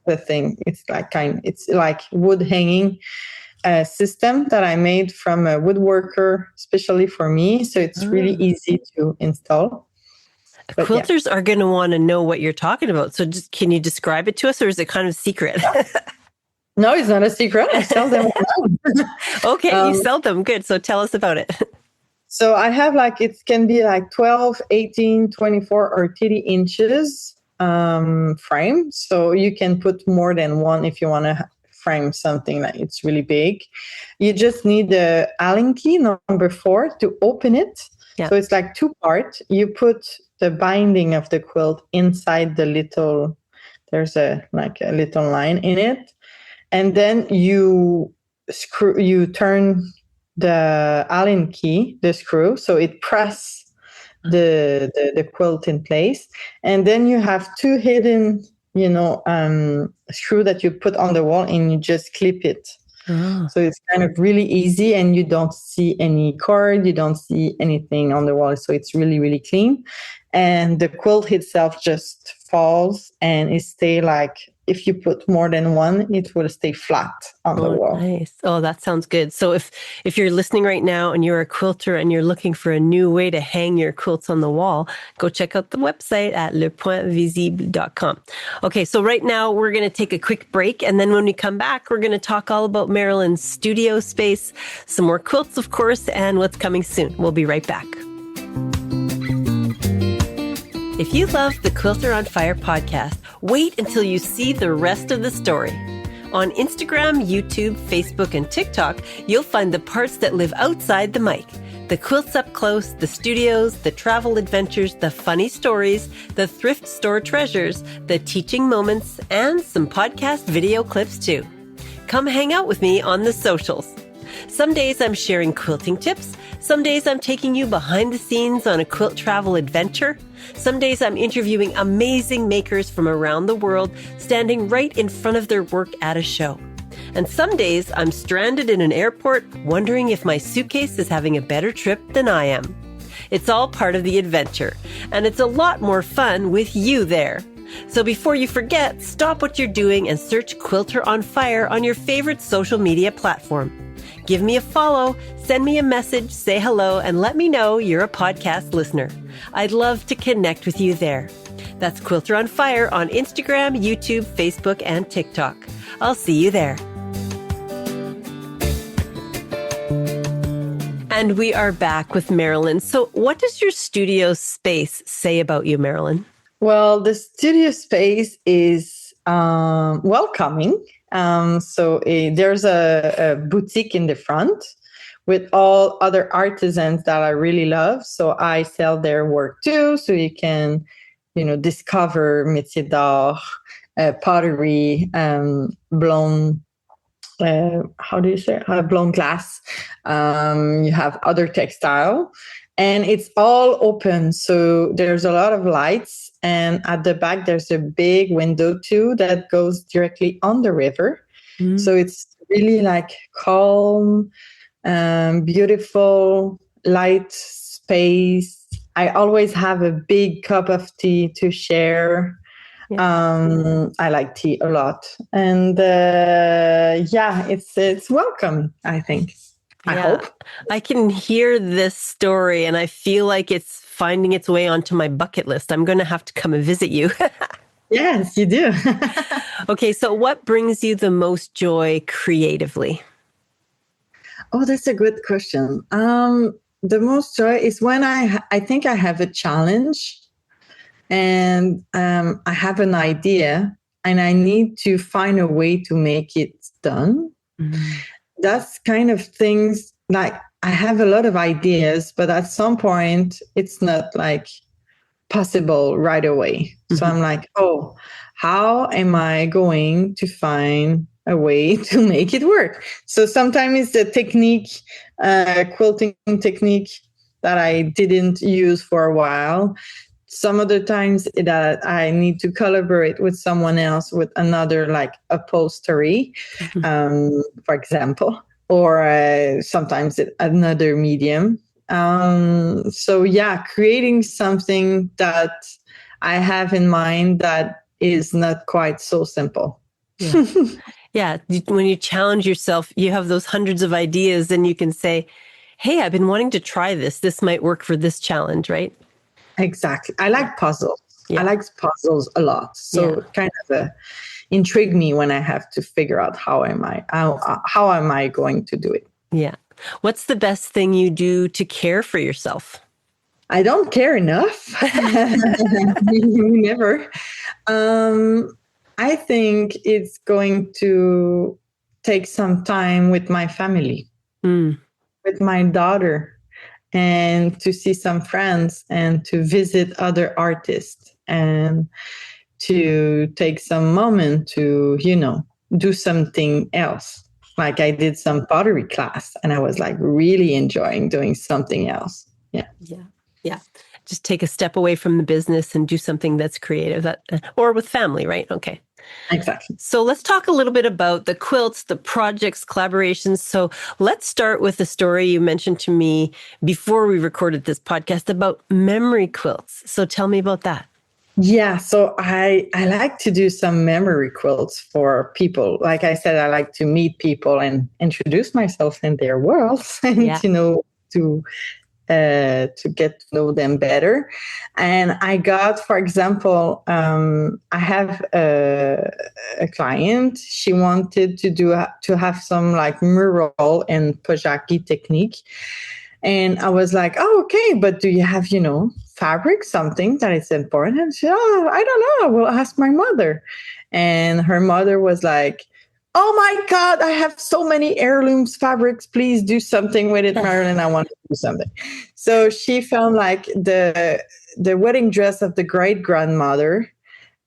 the thing. It's like wood hanging system that I made from a woodworker, especially for me. So it's really easy to install. But quilters are going to want to know what you're talking about. So just can you describe it to us, or is it kind of secret? No, it's not a secret. I sell them. Okay, you sell them. Good. So tell us about it. So I have it can be 12, 18, 24, or 30 inches frame. So you can put more than one if you want to frame something that it's really big. You just need the Allen key number 4 to open it. Yeah. So it's 2 parts. You put the binding of the quilt inside the little, there's a little line in it. And then you turn the Allen key, the screw, so it press the quilt in place. And then you have 2 hidden, screw that you put on the wall, and you just clip it. So it's kind of really easy, and you don't see any cord, you don't see anything on the wall. So it's really, really clean. And the quilt itself just falls, and it stay if you put more than one, it will stay flat on the wall. Nice. Oh, that sounds good. So if you're listening right now and you're a quilter and you're looking for a new way to hang your quilts on the wall, go check out the website at lepointvisible.com. Okay, so right now we're going to take a quick break. And then when we come back, we're going to talk all about Marilyn's studio space, some more quilts, of course, and what's coming soon. We'll be right back. If you love the Quilter on Fire podcast, wait until you see the rest of the story. On Instagram, YouTube, Facebook, and TikTok, you'll find the parts that live outside the mic. The quilts up close, the studios, the travel adventures, the funny stories, the thrift store treasures, the teaching moments, and some podcast video clips too. Come hang out with me on the socials. Some days I'm sharing quilting tips. Some days I'm taking you behind the scenes on a quilt travel adventure. Some days I'm interviewing amazing makers from around the world, standing right in front of their work at a show. And some days I'm stranded in an airport, wondering if my suitcase is having a better trip than I am. It's all part of the adventure, and it's a lot more fun with you there. So before you forget, stop what you're doing and search Quilter on Fire on your favorite social media platform. Give me a follow, send me a message, say hello, and let me know you're a podcast listener. I'd love to connect with you there. That's Quilter on Fire on Instagram, YouTube, Facebook, and TikTok. I'll see you there. And we are back with Marylin. So what does your studio space say about you, Marylin? Well, the studio space is welcoming. There's a boutique in the front with all other artisans that I really love. So I sell their work too. So you can, discover métier d'art, pottery, blown blown glass. You have other textile, and it's all open. So there's a lot of lights, and at the back there's a big window too that goes directly on the river. Mm. So it's really like calm, beautiful, light space. I always have a big cup of tea to share. Yeah. I like tea a lot, and it's welcome, I think. I hope. I can hear this story, and I feel like it's finding its way onto my bucket list. I'm going to have to come and visit you. Yes, you do. Okay, so what brings you the most joy creatively? Oh, that's a good question. The most joy is when I think I have a challenge. And I have an idea and I need to find a way to make it done. Mm-hmm. That's kind of things like I have a lot of ideas, but at some point it's not like possible right away. Mm-hmm. So I'm like, how am I going to find a way to make it work? So sometimes it's a technique, quilting technique that I didn't use for a while. Some other times that I need to collaborate with someone else with another, like upholstery, for example, or sometimes another medium. Creating something that I have in mind that is not quite so simple. Yeah. Yeah. When you challenge yourself, you have those hundreds of ideas and you can say, hey, I've been wanting to try this. This might work for this challenge, right? Exactly. I like puzzles. Yeah. I like puzzles a lot. So it kind of intrigue me when I have to figure out how am I going to do it. Yeah. What's the best thing you do to care for yourself? I don't care enough. Never. I think it's going to take some time with my family, with my daughter, and to see some friends and to visit other artists and to take some moment to, do something else. Like I did some pottery class and I was like really enjoying doing something else. Yeah. Yeah. Yeah. Just take a step away from the business and do something that's creative, or with family, right? Okay. Exactly. So let's talk a little bit about the quilts, the projects, collaborations. So let's start with the story you mentioned to me before we recorded this podcast about memory quilts. So tell me about that. Yeah, so I like to do some memory quilts for people. Like I said, I like to meet people and introduce myself in their worlds and, to get to know them better. And I got, for example, I have a client. She wanted to have some like mural and pojaki technique. And I was like, okay, but do you have, fabric, something that is important? And she said, I don't know. I will ask my mother. And her mother was like, oh my God, I have so many heirlooms fabrics. Please do something with it, Marylin. I want to do something. So she found like the wedding dress of the great grandmother.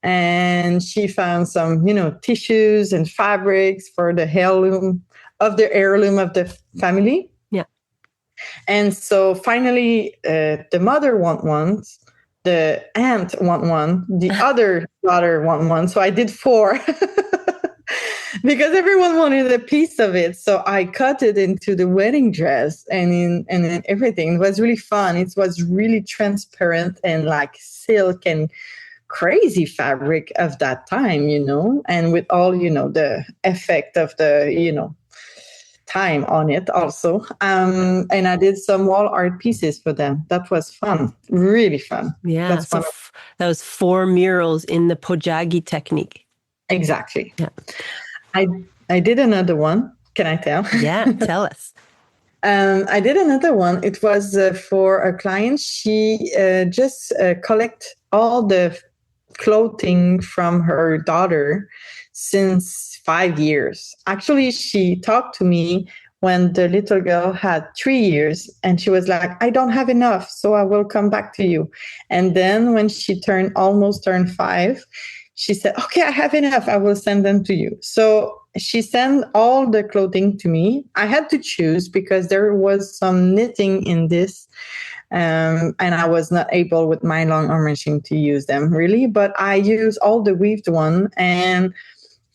And she found some, tissues and fabrics for the heirloom of the heirloom of the family. Yeah. And so finally, the mother want one, the aunt want one, the other daughter want one. So I did 4 because everyone wanted a piece of it. So I cut it into the wedding dress and in everything. It was really fun. It was really transparent and like silk and crazy fabric of that time, and with all, the effect of the, time on it also. And I did some wall art pieces for them. That was fun, really fun. Yeah. That's So that was 4 murals in the pojagi technique. Exactly. Yeah. I did another one. Can I tell? Yeah, tell us. I did another one. It was for a client. She just collect all the clothing from her daughter since 5 years. Actually, she talked to me when the little girl had 3 years, and she was like, I don't have enough, so I will come back to you. And then when she almost turned 5, she said, okay, I have enough. I will send them to you. So she sent all the clothing to me. I had to choose because there was some knitting in this. And I was not able with my long arm machine to use them really, but I use all the weaved one, and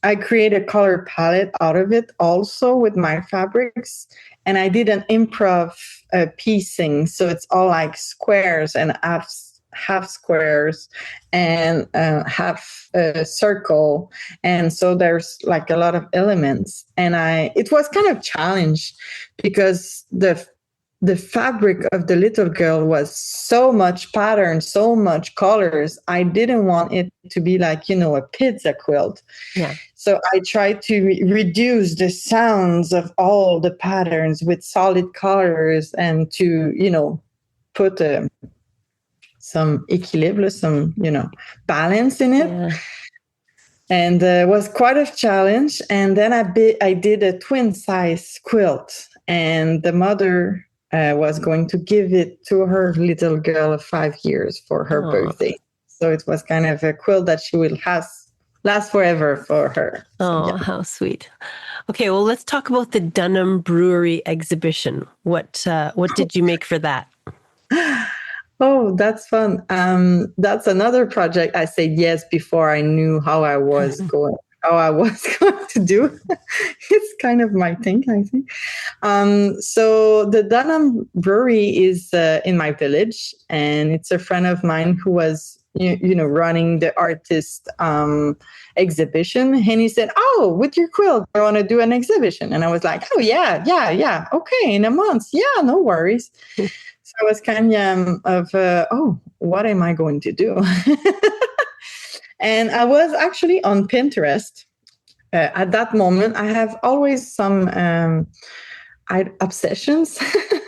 I create a color palette out of it also with my fabrics. And I did an improv piecing. So it's all like squares and half squares and half circle. And so there's like a lot of elements. And it was kind of challenge because the fabric of the little girl was so much pattern, so much colors. I didn't want it to be like, a pizza quilt. Yeah. So I tried to reduce the sounds of all the patterns with solid colors and to, put some equilibre, some, balance in it. Yeah. And it was quite a challenge. And then I did a twin size quilt, and the mother was going to give it to her little girl of 5 years for her birthday. So it was kind of a quilt that she will last forever for her. Oh, yeah. How sweet. Okay, well, let's talk about the Dunham Brewery exhibition. What did you make for that? Oh, that's fun. That's another project I said yes before I knew how I was going to do. It's kind of my thing, I think. So the Dunham Brewery is in my village, and it's a friend of mine who was, running the artist exhibition. And he said, oh, with your quilt, I want to do an exhibition. And I was like, oh, yeah. Okay, in a month. Yeah, no worries. So I was kind of, what am I going to do? And I was actually on Pinterest at that moment. I have always some obsessions.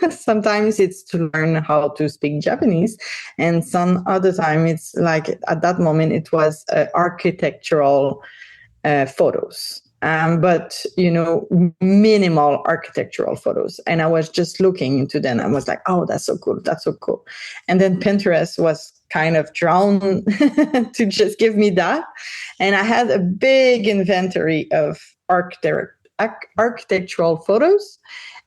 Sometimes it's to learn how to speak Japanese, and some other time it's like at that moment it was architectural photos. But, minimal architectural photos. And I was just looking into them. I was like, oh, that's so cool. That's so cool. And then Pinterest was kind of drawn to just give me that. And I had a big inventory of architectural photos.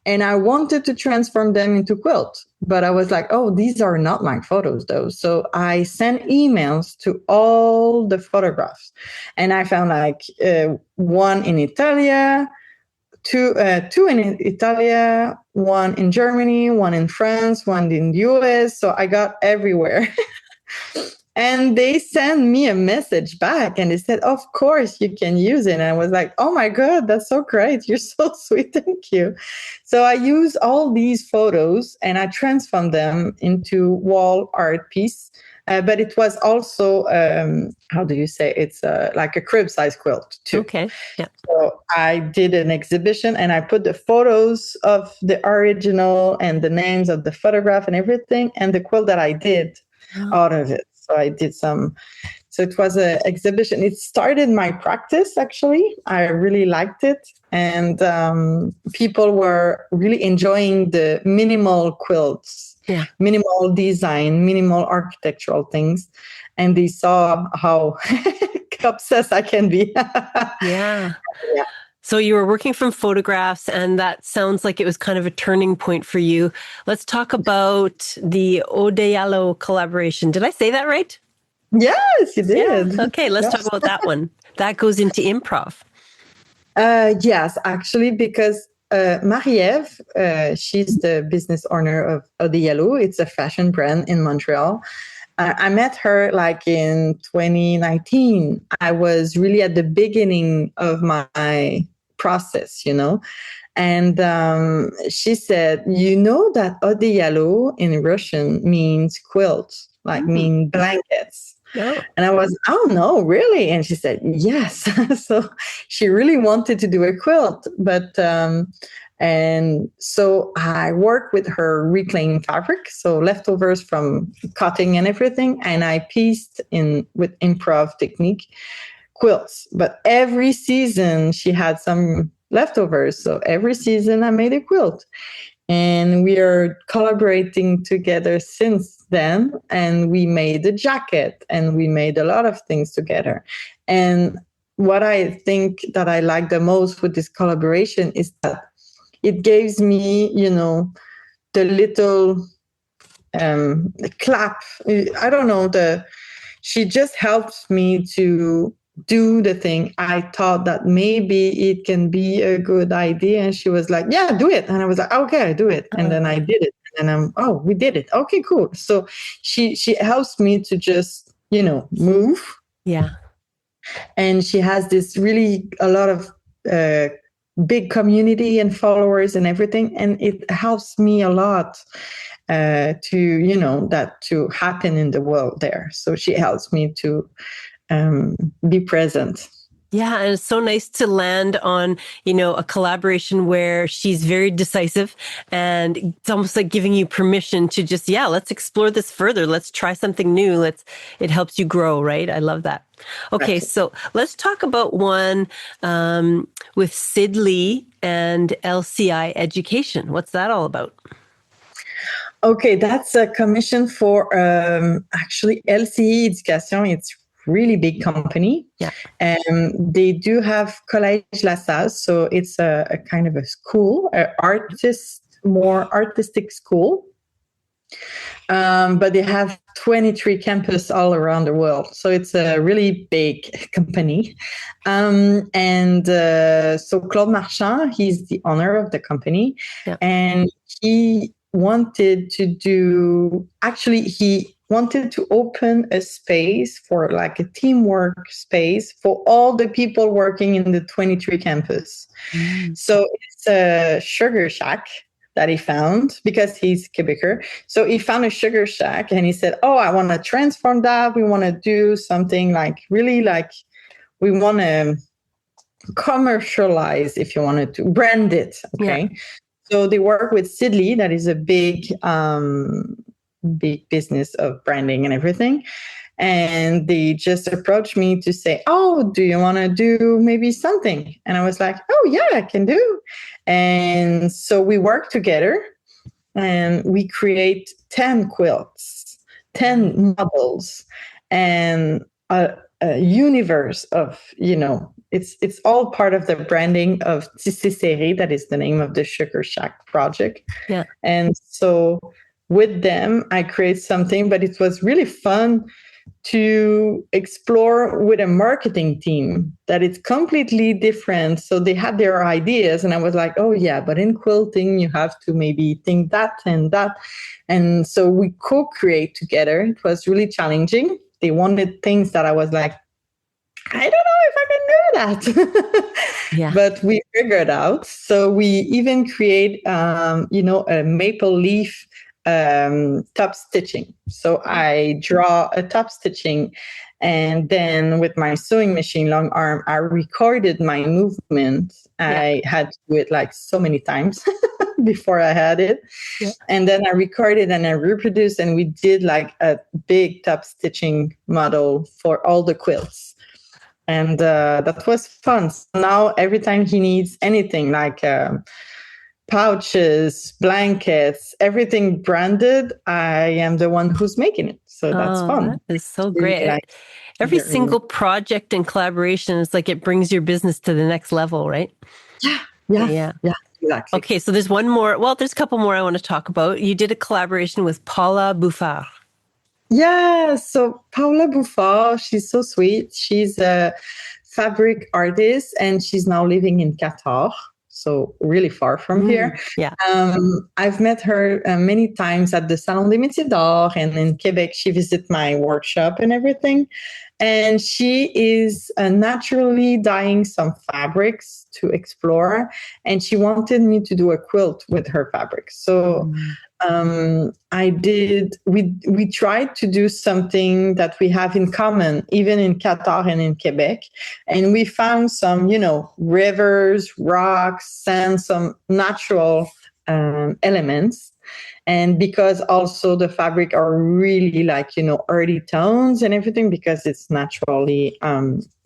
And I wanted to transform them into quilt. But I was like, oh, these are not my photos, though. So I sent emails to all the photographs. And I found like one in Italia, two in Italia, one in Germany, one in France, one in the US. So I got everywhere. And they sent me a message back and they said, of course you can use it. And I was like, oh my God, that's so great. You're so sweet. Thank you. So I used all these photos and I transformed them into wall art piece. But it was also, how do you say? It's like a crib size quilt too. Okay. Yeah. So I did an exhibition and I put the photos of the original and the names of the photograph and everything and the quilt that I did out of it. So I did so it was an exhibition. It started my practice, actually. I really liked it. And people were really enjoying the minimal quilts, minimal design, minimal architectural things. And they saw how obsessed I can be. Yeah. So you were working from photographs, and that sounds like it was kind of a turning point for you. Let's talk about the Odeyalo collaboration. Did I say that right? Yes, you Yeah. did. Okay, let's Yes. talk about that one. That goes into improv. Yes, actually, because Marie-Ève, she's the business owner of Odeyalo. It's a fashion brand in Montreal. I met her like in 2019. I was really at the beginning of my process, And she said, that Odeyalo in Russian means quilt, like mean blankets. Oh. And I was, oh no, really? And she said, yes. So she really wanted to do a quilt. And so I worked with her reclaimed fabric, so leftovers from cutting and everything. And I pieced in with improv technique quilts. But every season she had some leftovers. So every season I made a quilt. And we are collaborating together since then. And we made a jacket and we made a lot of things together. And what I think that I like the most with this collaboration is that it gives me, the little clap. I don't know, she just helps me to do the thing. I thought that maybe it can be a good idea. And she was like, yeah, do it. And I was like, okay, do it. And then I did it. And we did it. Okay, cool. So she helps me to just, move. Yeah. And she has this really a lot of big community and followers and everything. And it helps me a lot that to happen in the world there. So she helps me to be present. Yeah, and it's so nice to land on, a collaboration where she's very decisive, and it's almost like giving you permission to just, let's explore this further. Let's try something new. It helps you grow, right? I love that. Okay, so let's talk about one with Sid Lee and LCI Education. What's that all about? Okay, that's a commission for actually LCI Education. It's really big company. Yeah. And they do have Collège La Salle. So it's a kind of a school, more artistic school. But they have 23 campuses all around the world. So it's a really big company. So Claude Marchand, he's the owner of the company. Yeah. And he wanted to open a space for like a teamwork space for all the people working in the 23 campus. So it's a sugar shack that he found because he's Quebecer. So he found a sugar shack and he said, I want to transform that. We want to do something like really like we want to commercialize, if you wanted to brand it. Okay. Yeah. So they work with Sidley, that is a big business of branding and everything. And they just approached me to say, do you want to do maybe something? And I was like, yeah, I can do. And so we work together and we create 10 quilts, 10 models, and a universe of, it's all part of the branding of Tissé Serré, that is the name of the Sugar Shack project. Yeah. And so with them, I create something, but it was really fun to explore with a marketing team that it's completely different. So they had their ideas and I was like, but in quilting, you have to maybe think that and that. And so we co-create together. It was really challenging. They wanted things that I was like, I don't know if I can do that. Yeah. But we figured out. So we even create, a maple leaf top stitching. So I draw a top stitching and then with my sewing machine long arm, I recorded my movement. Yeah. I had to do it like so many times before I had it. Yeah. And then I recorded and I reproduced and we did like a big top stitching model for all the quilts. And that was fun. So now every time he needs anything like pouches, blankets, everything branded. I am the one who's making it. So that's fun. That is so Really great. like Every get really- single project and collaboration is like it brings your business to the next level, right? Yeah, exactly. Okay, so there's one more. Well, there's a couple more I want to talk about. You did a collaboration with Paula Buffard. Yeah, so Paula Buffard, she's so sweet. She's a fabric artist and she's now living in Qatar, so really far from here. Yeah. I've met her many times at the Salon des Métiers d'Art, and in Quebec, she visits my workshop and everything. And she is naturally dyeing some fabrics to explore, and she wanted me to do a quilt with her fabric. So we tried to do something that we have in common, even in Qatar and in Quebec. And we found some, rivers, rocks, sand, some natural elements. And because also the fabric are really like, earthy tones and everything, because it's naturally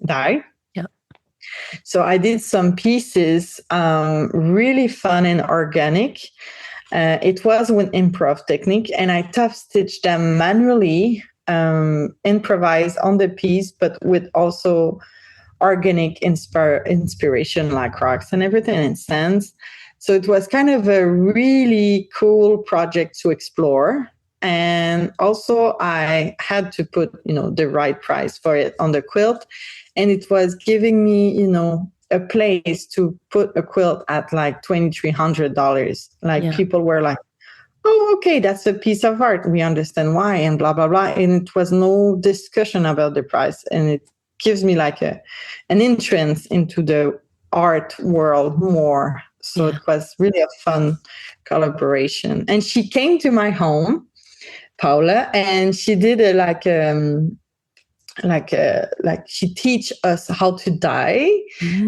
dyed. Yeah. So I did some pieces, really fun and organic. It was with improv technique, and I tough stitched them manually, improvised on the piece, but with also organic inspiration like rocks and everything and sands. So it was kind of a really cool project to explore. And also I had to put, the right price for it on the quilt. And it was giving me, a place to put a quilt at like $2,300. Like people were like, oh, okay, that's a piece of art. We understand why and blah, blah, blah. And it was no discussion about the price. And it gives me like an entrance into the art world more. So it was really a fun collaboration. And she came to my home, Paula, and she did she teach us how to dye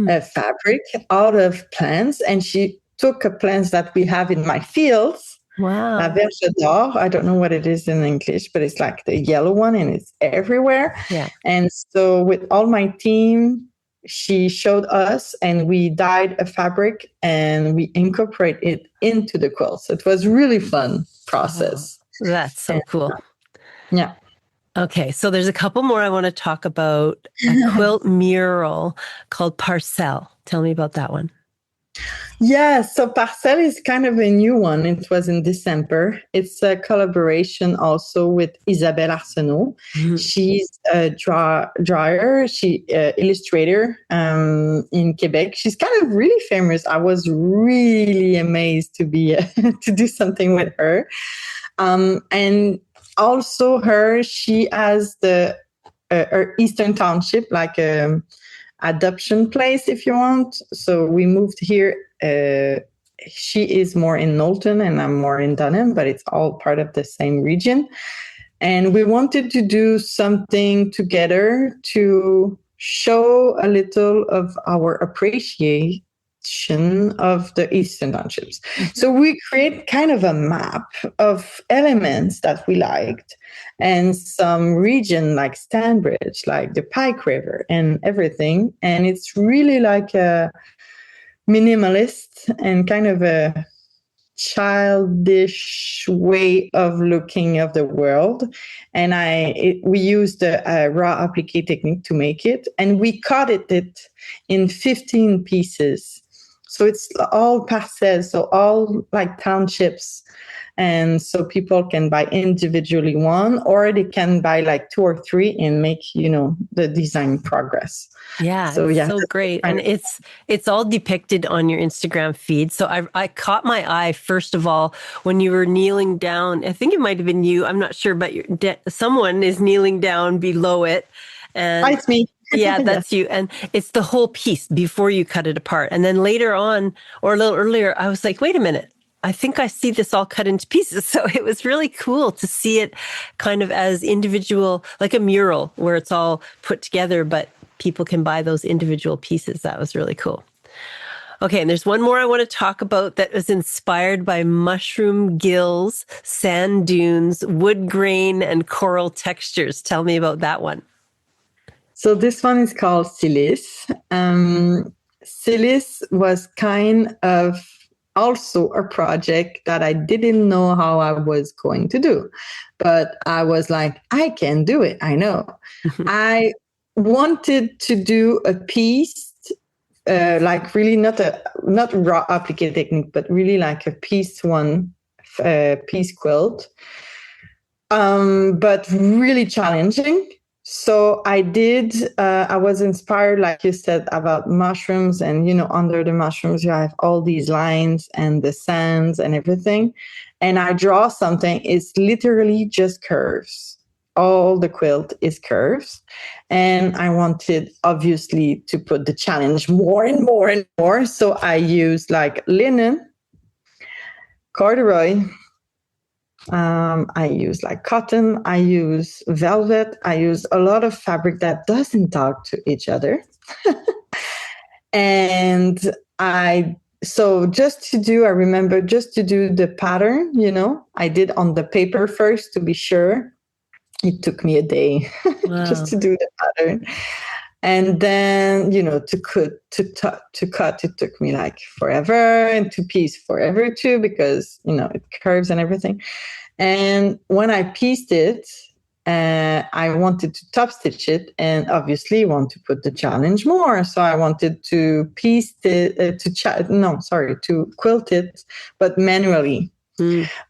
a fabric out of plants, and she took a plants that we have in my fields. Wow. La verge d'or. I don't know what it is in English, but it's like the yellow one, and it's everywhere. Yeah. And so with all my team, she showed us, and we dyed a fabric and we incorporate it into the quilt. So it was really fun process. Oh, that's so cool. Yeah. Okay, so there's a couple more I want to talk about. A quilt mural called Parcelle. Tell me about that one. Yeah, so Parcelle is kind of a new one. It was in December. It's a collaboration also with Isabelle Arsenault. She's a drawer, illustrator in Quebec. She's kind of really famous. I was really amazed to be to do something with her. And also she has her Eastern Township, like adoption place, if you want. So we moved here. She is more in Knowlton and I'm more in Dunham, but it's all part of the same region. And we wanted to do something together to show a little of our appreciation of the Eastern Townships. So we create kind of a map of elements that we liked, and some region like Stanbridge, like the Pike River and everything. And it's really like a minimalist and kind of a childish way of looking of the world. And we used a raw applique technique to make it, and we cut it in 15 pieces. So it's all parcels, so all like townships. And so people can buy individually one, or they can buy like 2 or 3 and make, the design progress. Yeah, so great. And it's all depicted on your Instagram feed. So I caught my eye, first of all, when you were kneeling down. I think it might have been you. I'm not sure, but someone is kneeling down below it. And it's me. Yeah, that's you. And it's the whole piece before you cut it apart. And then later on, or a little earlier, I was like, wait a minute. I think I see this all cut into pieces. So it was really cool to see it kind of as individual, like a mural where it's all put together, but people can buy those individual pieces. That was really cool. Okay, and there's one more I want to talk about that was inspired by mushroom gills, sand dunes, wood grain, and coral textures. Tell me about that one. So this one is called Silice. Silice was kind of also a project that I didn't know how I was going to do. But I was like, I can do it. I know. I wanted to do a piece, like really not raw applique technique, but really like a piece quilt, but really challenging. So I did, I was inspired, like you said, about mushrooms. And, under the mushrooms, you have all these lines and the sands and everything. And I draw something, it's literally just curves. All the quilt is curves. And I wanted, obviously, to put the challenge more and more and more. So I used like linen, corduroy, I use like cotton, I use velvet, I use a lot of fabric that doesn't talk to each other. And I remember just to do the pattern, I did on the paper first to be sure. It took me a day just to do the pattern. And then, to cut, it took me like forever, and to piece forever too, because, it curves and everything. And when I pieced it, I wanted to top stitch it, and obviously want to put the challenge more. So I wanted to piece it, to quilt it, but manually.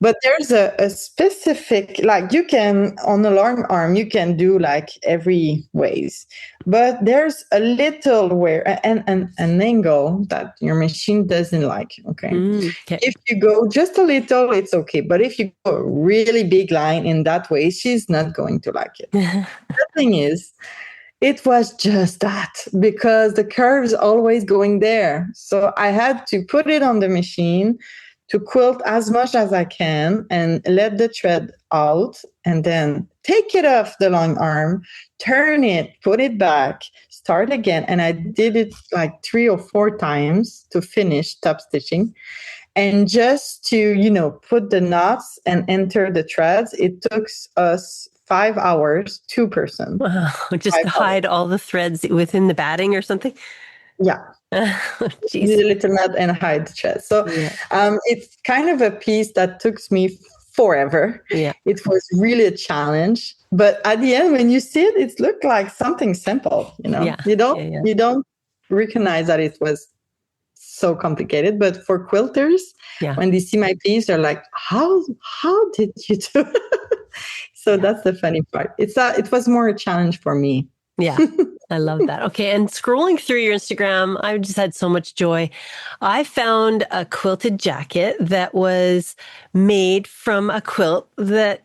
But there's a specific, like you can, on the long arm, you can do like every ways, but there's a little an angle that your machine doesn't like. Okay. If you go just a little, it's okay. But if you go a really big line in that way, she's not going to like it. The thing is, it was just that, because the curve's always going there. So I had to put it on the machine to quilt as much as I can and let the thread out, and then take it off the long arm, turn it, put it back, start again. And I did it like 3 or 4 times to finish top stitching. And just to, put the knots and enter the threads, it took us 5 hours, 2 person. Wow. Just to hide all the threads within the batting or something? Yeah. Use a little knot and hide the thread. So it's kind of a piece that took me forever. Yeah. It was really a challenge. But at the end, when you see it, it looked like something simple. You don't recognize that it was so complicated. But for quilters, when they see my piece, they're like, how did you do it? So that's the funny part. It was more a challenge for me. Yeah, I love that. Okay, and scrolling through your Instagram, I just had so much joy. I found a quilted jacket that was made from a quilt that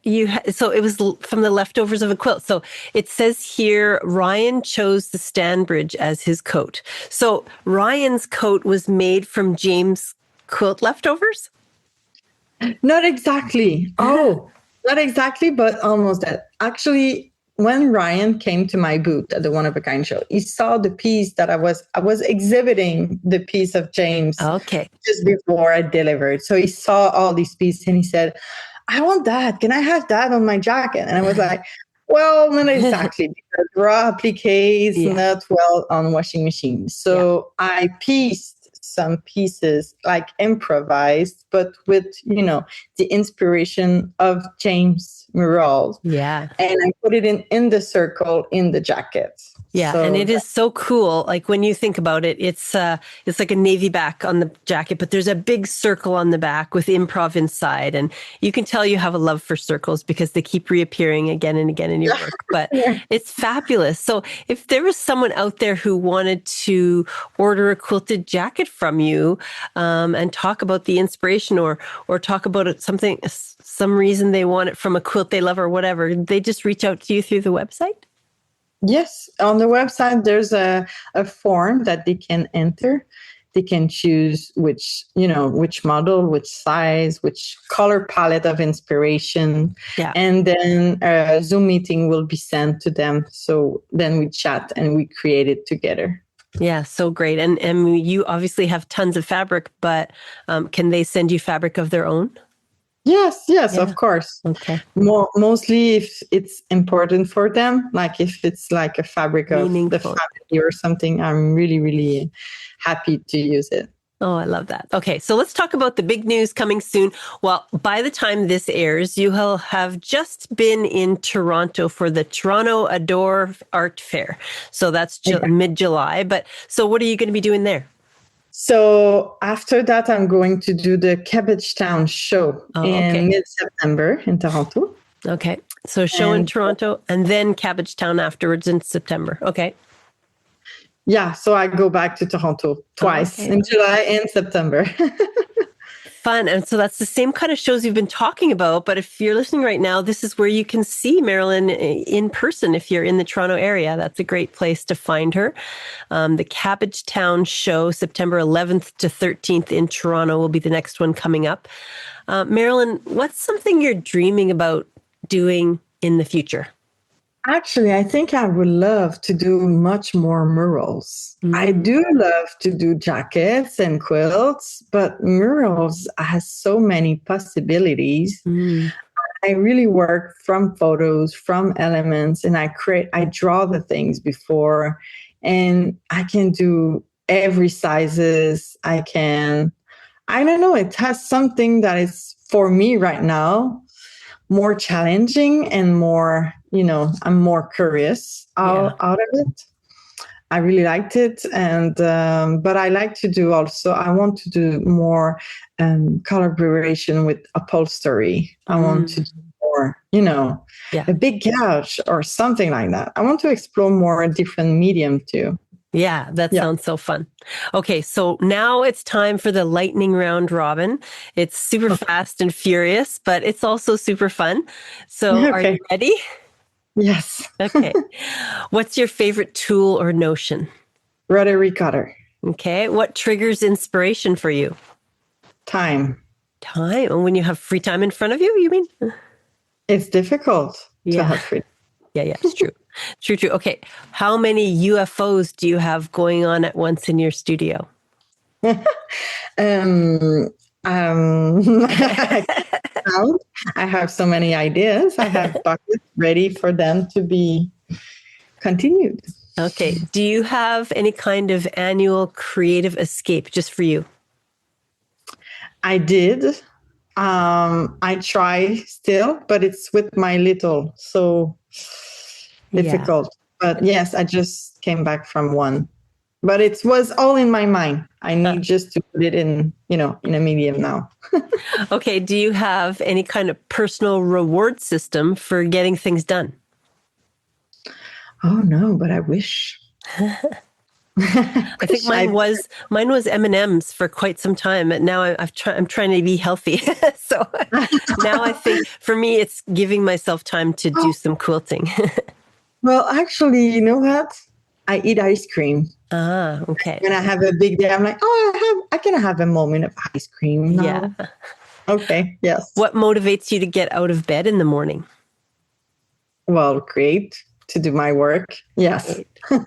so it was from the leftovers of a quilt. So it says here, Ryan chose the Stanbridge as his coat. So Ryan's coat was made from James' quilt leftovers? Not exactly. Oh, not exactly, but almost that. Actually, when Ryan came to my booth at the One of a Kind show, he saw the piece that I was exhibiting the piece of James just before I delivered. So he saw all these pieces and he said, I want that. Can I have that on my jacket? And I was like, well, not exactly, because raw applique is not well on washing machines. So I pieced some pieces, like improvised, but with, the inspiration of James' murals. Yeah. And I put it in the circle in the jacket. Yeah, so, and it is so cool. Like when you think about it, it's like a navy back on the jacket, but there's a big circle on the back with improv inside. And you can tell you have a love for circles because they keep reappearing again and again in your work. But it's fabulous. So if there was someone out there who wanted to order a quilted jacket from you and talk about the inspiration or talk about it, some reason they want it from a quilt they love or whatever, they just reach out to you through the website? Yes, on the website, there's a form that they can enter. They can choose which model, which size, which color palette of inspiration. Yeah. And then a Zoom meeting will be sent to them. So then we chat and we create it together. Yeah, so great. And you obviously have tons of fabric, but can they send you fabric of their own? Yes, of course. Okay. Mostly if it's important for them, like if it's like a fabric of the family or something, I'm really, really happy to use it. Oh, I love that. Okay, so let's talk about the big news coming soon. Well, by the time this airs, you will have just been in Toronto for the Toronto Adore Art Fair. So that's mid-July. But so what are you going to be doing there? So after that, I'm going to do the Cabbagetown show in mid-September in Toronto. Okay, so show in Toronto and then Cabbagetown afterwards in September. Okay. Yeah, so I go back to Toronto twice in July and September. Fun. And so that's the same kind of shows you've been talking about. But if you're listening right now, this is where you can see Marilyn in person if you're in the Toronto area. That's a great place to find her. The Cabbagetown show, September 11th to 13th in Toronto, will be the next one coming up. Marilyn, what's something you're dreaming about doing in the future? Actually, I think I would love to do much more murals. I do love to do jackets and quilts, but murals has so many possibilities. I really work from photos, from elements, and I draw the things before, and I can do every sizes. I don't know, it has something that is for me right now more challenging and more, I'm more curious out of it. I really liked it. And, but I like to do also, I want to do more collaboration with upholstery. I want to do more, a big couch or something like that. I want to explore more different medium too. Yeah, that sounds so fun. Okay, so now it's time for the lightning round robin. It's super fast and furious, but it's also super fun. So are you ready? Yes. Okay. What's your favorite tool or notion? Rotary cutter. Okay. What triggers inspiration for you? Time. Time? And when you have free time in front of you mean? It's difficult to have free time. Yeah, it's true. True. Okay. How many UFOs do you have going on at once in your studio? I have so many ideas. I have buckets ready for them to be continued. Okay. Do you have any kind of annual creative escape just for you? I did. I try still, but it's with my little, so difficult. But yes, I just came back from one. But it was all in my mind. I need just to put it in, in a medium now. Okay. Do you have any kind of personal reward system for getting things done? Oh no, but I wish. I think mine was M&Ms for quite some time, and now I'm trying to be healthy. So now I think for me it's giving myself time to do some quilting. Well, actually, you know what? I eat ice cream. Ah, okay. When I have a big day, I'm like, I can have a moment of ice cream now. Yeah. Okay. Yes. What motivates you to get out of bed in the morning? Well, great. To do my work. Yes.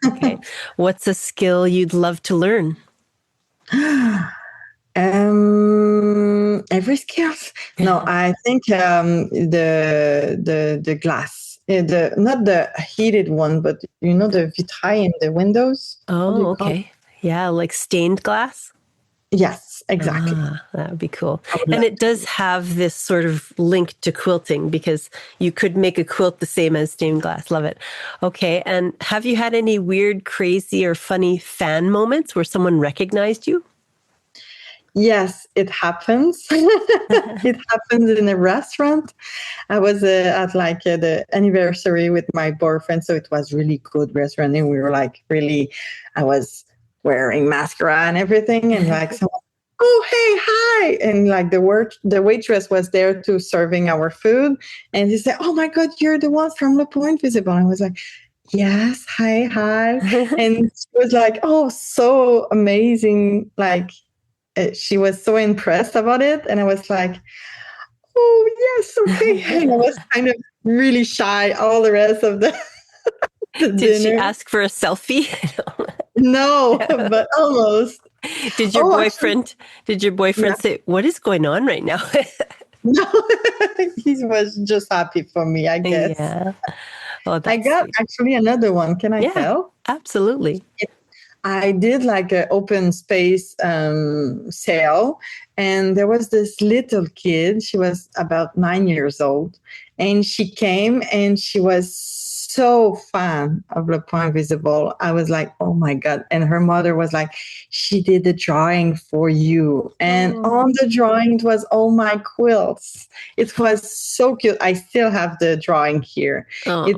Okay. What's a skill you'd love to learn? Every skill. No, I think the glass, not the heated one, but the vitrail in the windows. Oh, okay. Yeah, like stained glass. Yes, exactly. That would be cool. And it does have this sort of link to quilting because you could make a quilt the same as stained glass. Love it. Okay. And have you had any weird, crazy, or funny fan moments where someone recognized you? Yes, it happens. It happens in a restaurant. I was at the anniversary with my boyfriend, so it was really good restaurant. And we were I was wearing mascara and everything, and someone, oh hey, hi, and the waitress was there to serving our food, and he said, oh my God, you're the one from Le Point Visible. And I was like, yes, hi. And she was like, oh, so amazing, she was so impressed about it, and I was like, oh yes, okay. And I was kind of really shy all the rest of the Did dinner. She ask for a selfie? No, but almost. Did your boyfriend say, what is going on right now? No, he was just happy for me, I guess. Yeah. Oh, I got actually another one. Can I tell? Absolutely. I did like an open space sale, and there was this little kid. She was about 9 years old, and she came and she was so fan of Le Point Visible. I was like, oh my God. And her mother was like, she did the drawing for you. And on the drawing, it was all my quilts. It was so cute. I still have the drawing here. Oh.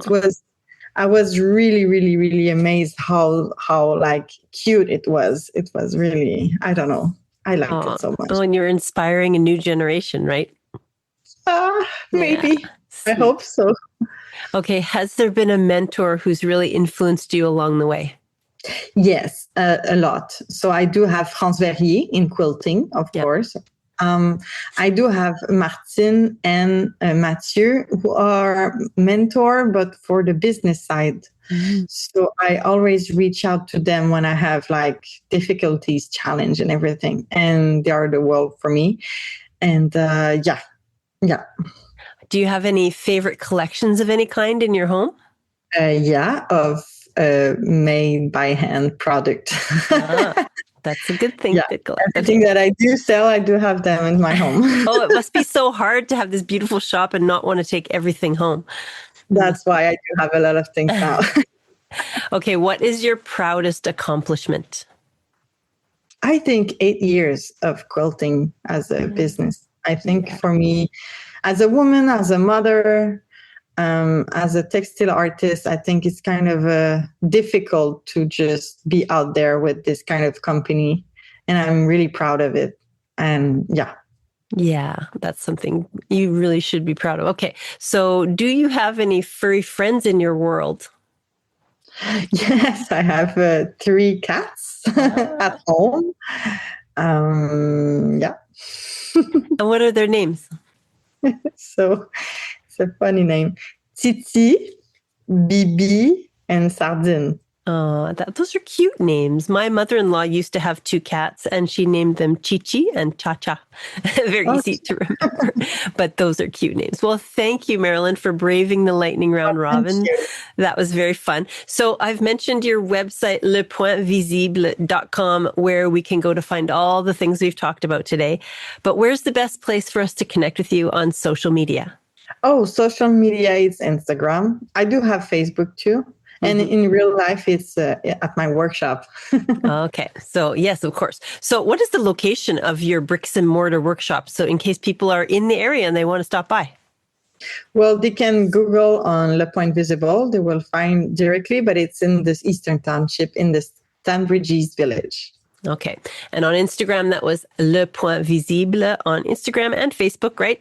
I was really, really, really amazed how like cute it was. It was really, I don't know. I liked it so much. Oh, and you're inspiring a new generation, right? Maybe. Yeah. I hope so. Okay. Has there been a mentor who's really influenced you along the way? Yes, a lot. So I do have France Verrier in quilting, of course. I do have Martine and Mathieu, who are mentor, but for the business side. Mm-hmm. So I always reach out to them when I have like difficulties, challenge and everything. And they are the world for me. And yeah. Do you have any favorite collections of any kind in your home? Of made by hand product. That's a good thing. Yeah. Everything that I do sell, I do have them in my home. Oh, it must be so hard to have this beautiful shop and not want to take everything home. That's why I do have a lot of things now. Okay, what is your proudest accomplishment? I think 8 years of quilting as a business. I think for me, as a woman, as a mother, as a textile artist, I think it's kind of difficult to just be out there with this kind of company. And I'm really proud of it. And yeah, that's something you really should be proud of. Okay. So do you have any furry friends in your world? Yes, I have 3 cats at home. Yeah. And what are their names? So it's a funny name. Titi, Bibi, and Sardine. Oh, those are cute names. My mother-in-law used to have 2 cats, and she named them Chichi and Cha-Cha. Very easy to remember. But those are cute names. Well, thank you, Marilyn, for braving the lightning round robin. That was very fun. So I've mentioned your website, lepointvisible.com, where we can go to find all the things we've talked about today. But where's the best place for us to connect with you on social media? Oh, social media is Instagram. I do have Facebook too. And in real life, it's at my workshop. Okay. So yes, of course. So what is the location of your bricks and mortar workshop? So in case people are in the area and they want to stop by. Well, they can Google on Le Point Visible. They will find directly, but it's in this Eastern Township in the Stanbridge East Village. Okay. And on Instagram, that was Le Point Visible on Instagram and Facebook, right?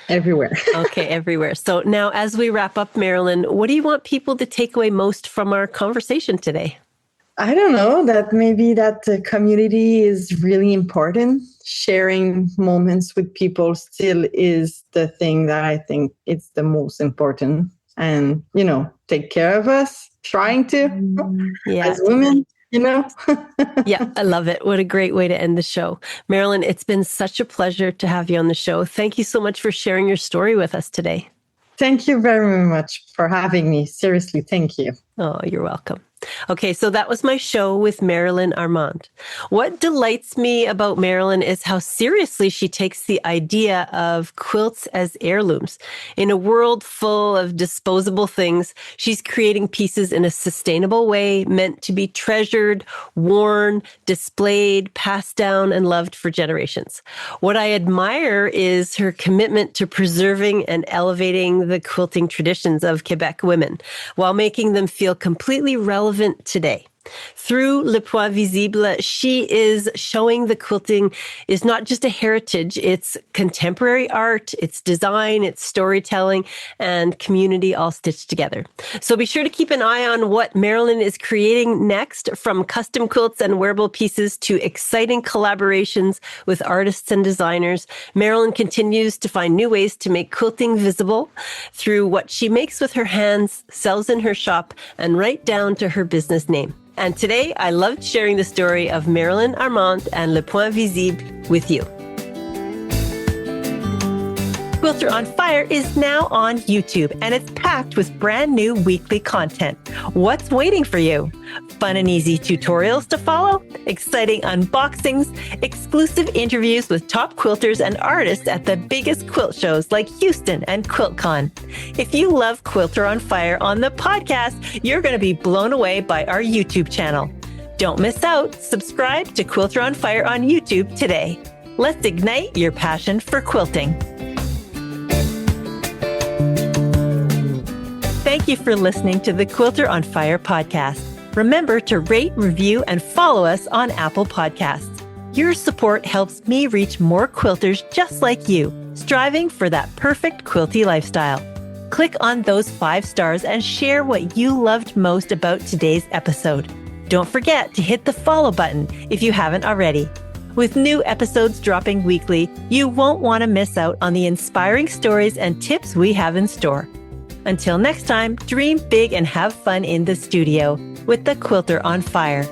Everywhere. Okay, everywhere. So now as we wrap up, Marilyn, what do you want people to take away most from our conversation today? I don't know, that maybe that community is really important. Sharing moments with people still is the thing that I think it's the most important. And, take care of us, trying to, as women. Yeah, I love it. What a great way to end the show. Marilyn, it's been such a pleasure to have you on the show. Thank you so much for sharing your story with us today. Thank you very much for having me. Seriously, thank you. Oh, you're welcome. Okay, so that was my show with Marilyn Armand. What delights me about Marilyn is how seriously she takes the idea of quilts as heirlooms. In a world full of disposable things, she's creating pieces in a sustainable way meant to be treasured, worn, displayed, passed down, and loved for generations. What I admire is her commitment to preserving and elevating the quilting traditions of Quebec women while making them feel completely relevant today. Through Le Point Visible, she is showing the quilting is not just a heritage, it's contemporary art, it's design, it's storytelling, and community all stitched together. So be sure to keep an eye on what Marilyn is creating next, from custom quilts and wearable pieces to exciting collaborations with artists and designers. Marilyn continues to find new ways to make quilting visible through what she makes with her hands, sells in her shop, and right down to her business name. And today, I loved sharing the story of Marilyn Armand and Le Point Visible with you. Quilter on Fire is now on YouTube, and it's packed with brand new weekly content. What's waiting for you? Fun and easy tutorials to follow, exciting unboxings, exclusive interviews with top quilters and artists at the biggest quilt shows like Houston and QuiltCon. If you love Quilter on Fire on the podcast, you're going to be blown away by our YouTube channel. Don't miss out. Subscribe to Quilter on Fire on YouTube today. Let's ignite your passion for quilting. Thank you for listening to the Quilter on Fire podcast. Remember to rate, review, and follow us on Apple Podcasts. Your support helps me reach more quilters just like you, striving for that perfect quilty lifestyle. Click on those 5 stars and share what you loved most about today's episode. Don't forget to hit the follow button if you haven't already. With new episodes dropping weekly, you won't want to miss out on the inspiring stories and tips we have in store. Until next time, dream big and have fun in the studio with the Quilter on Fire.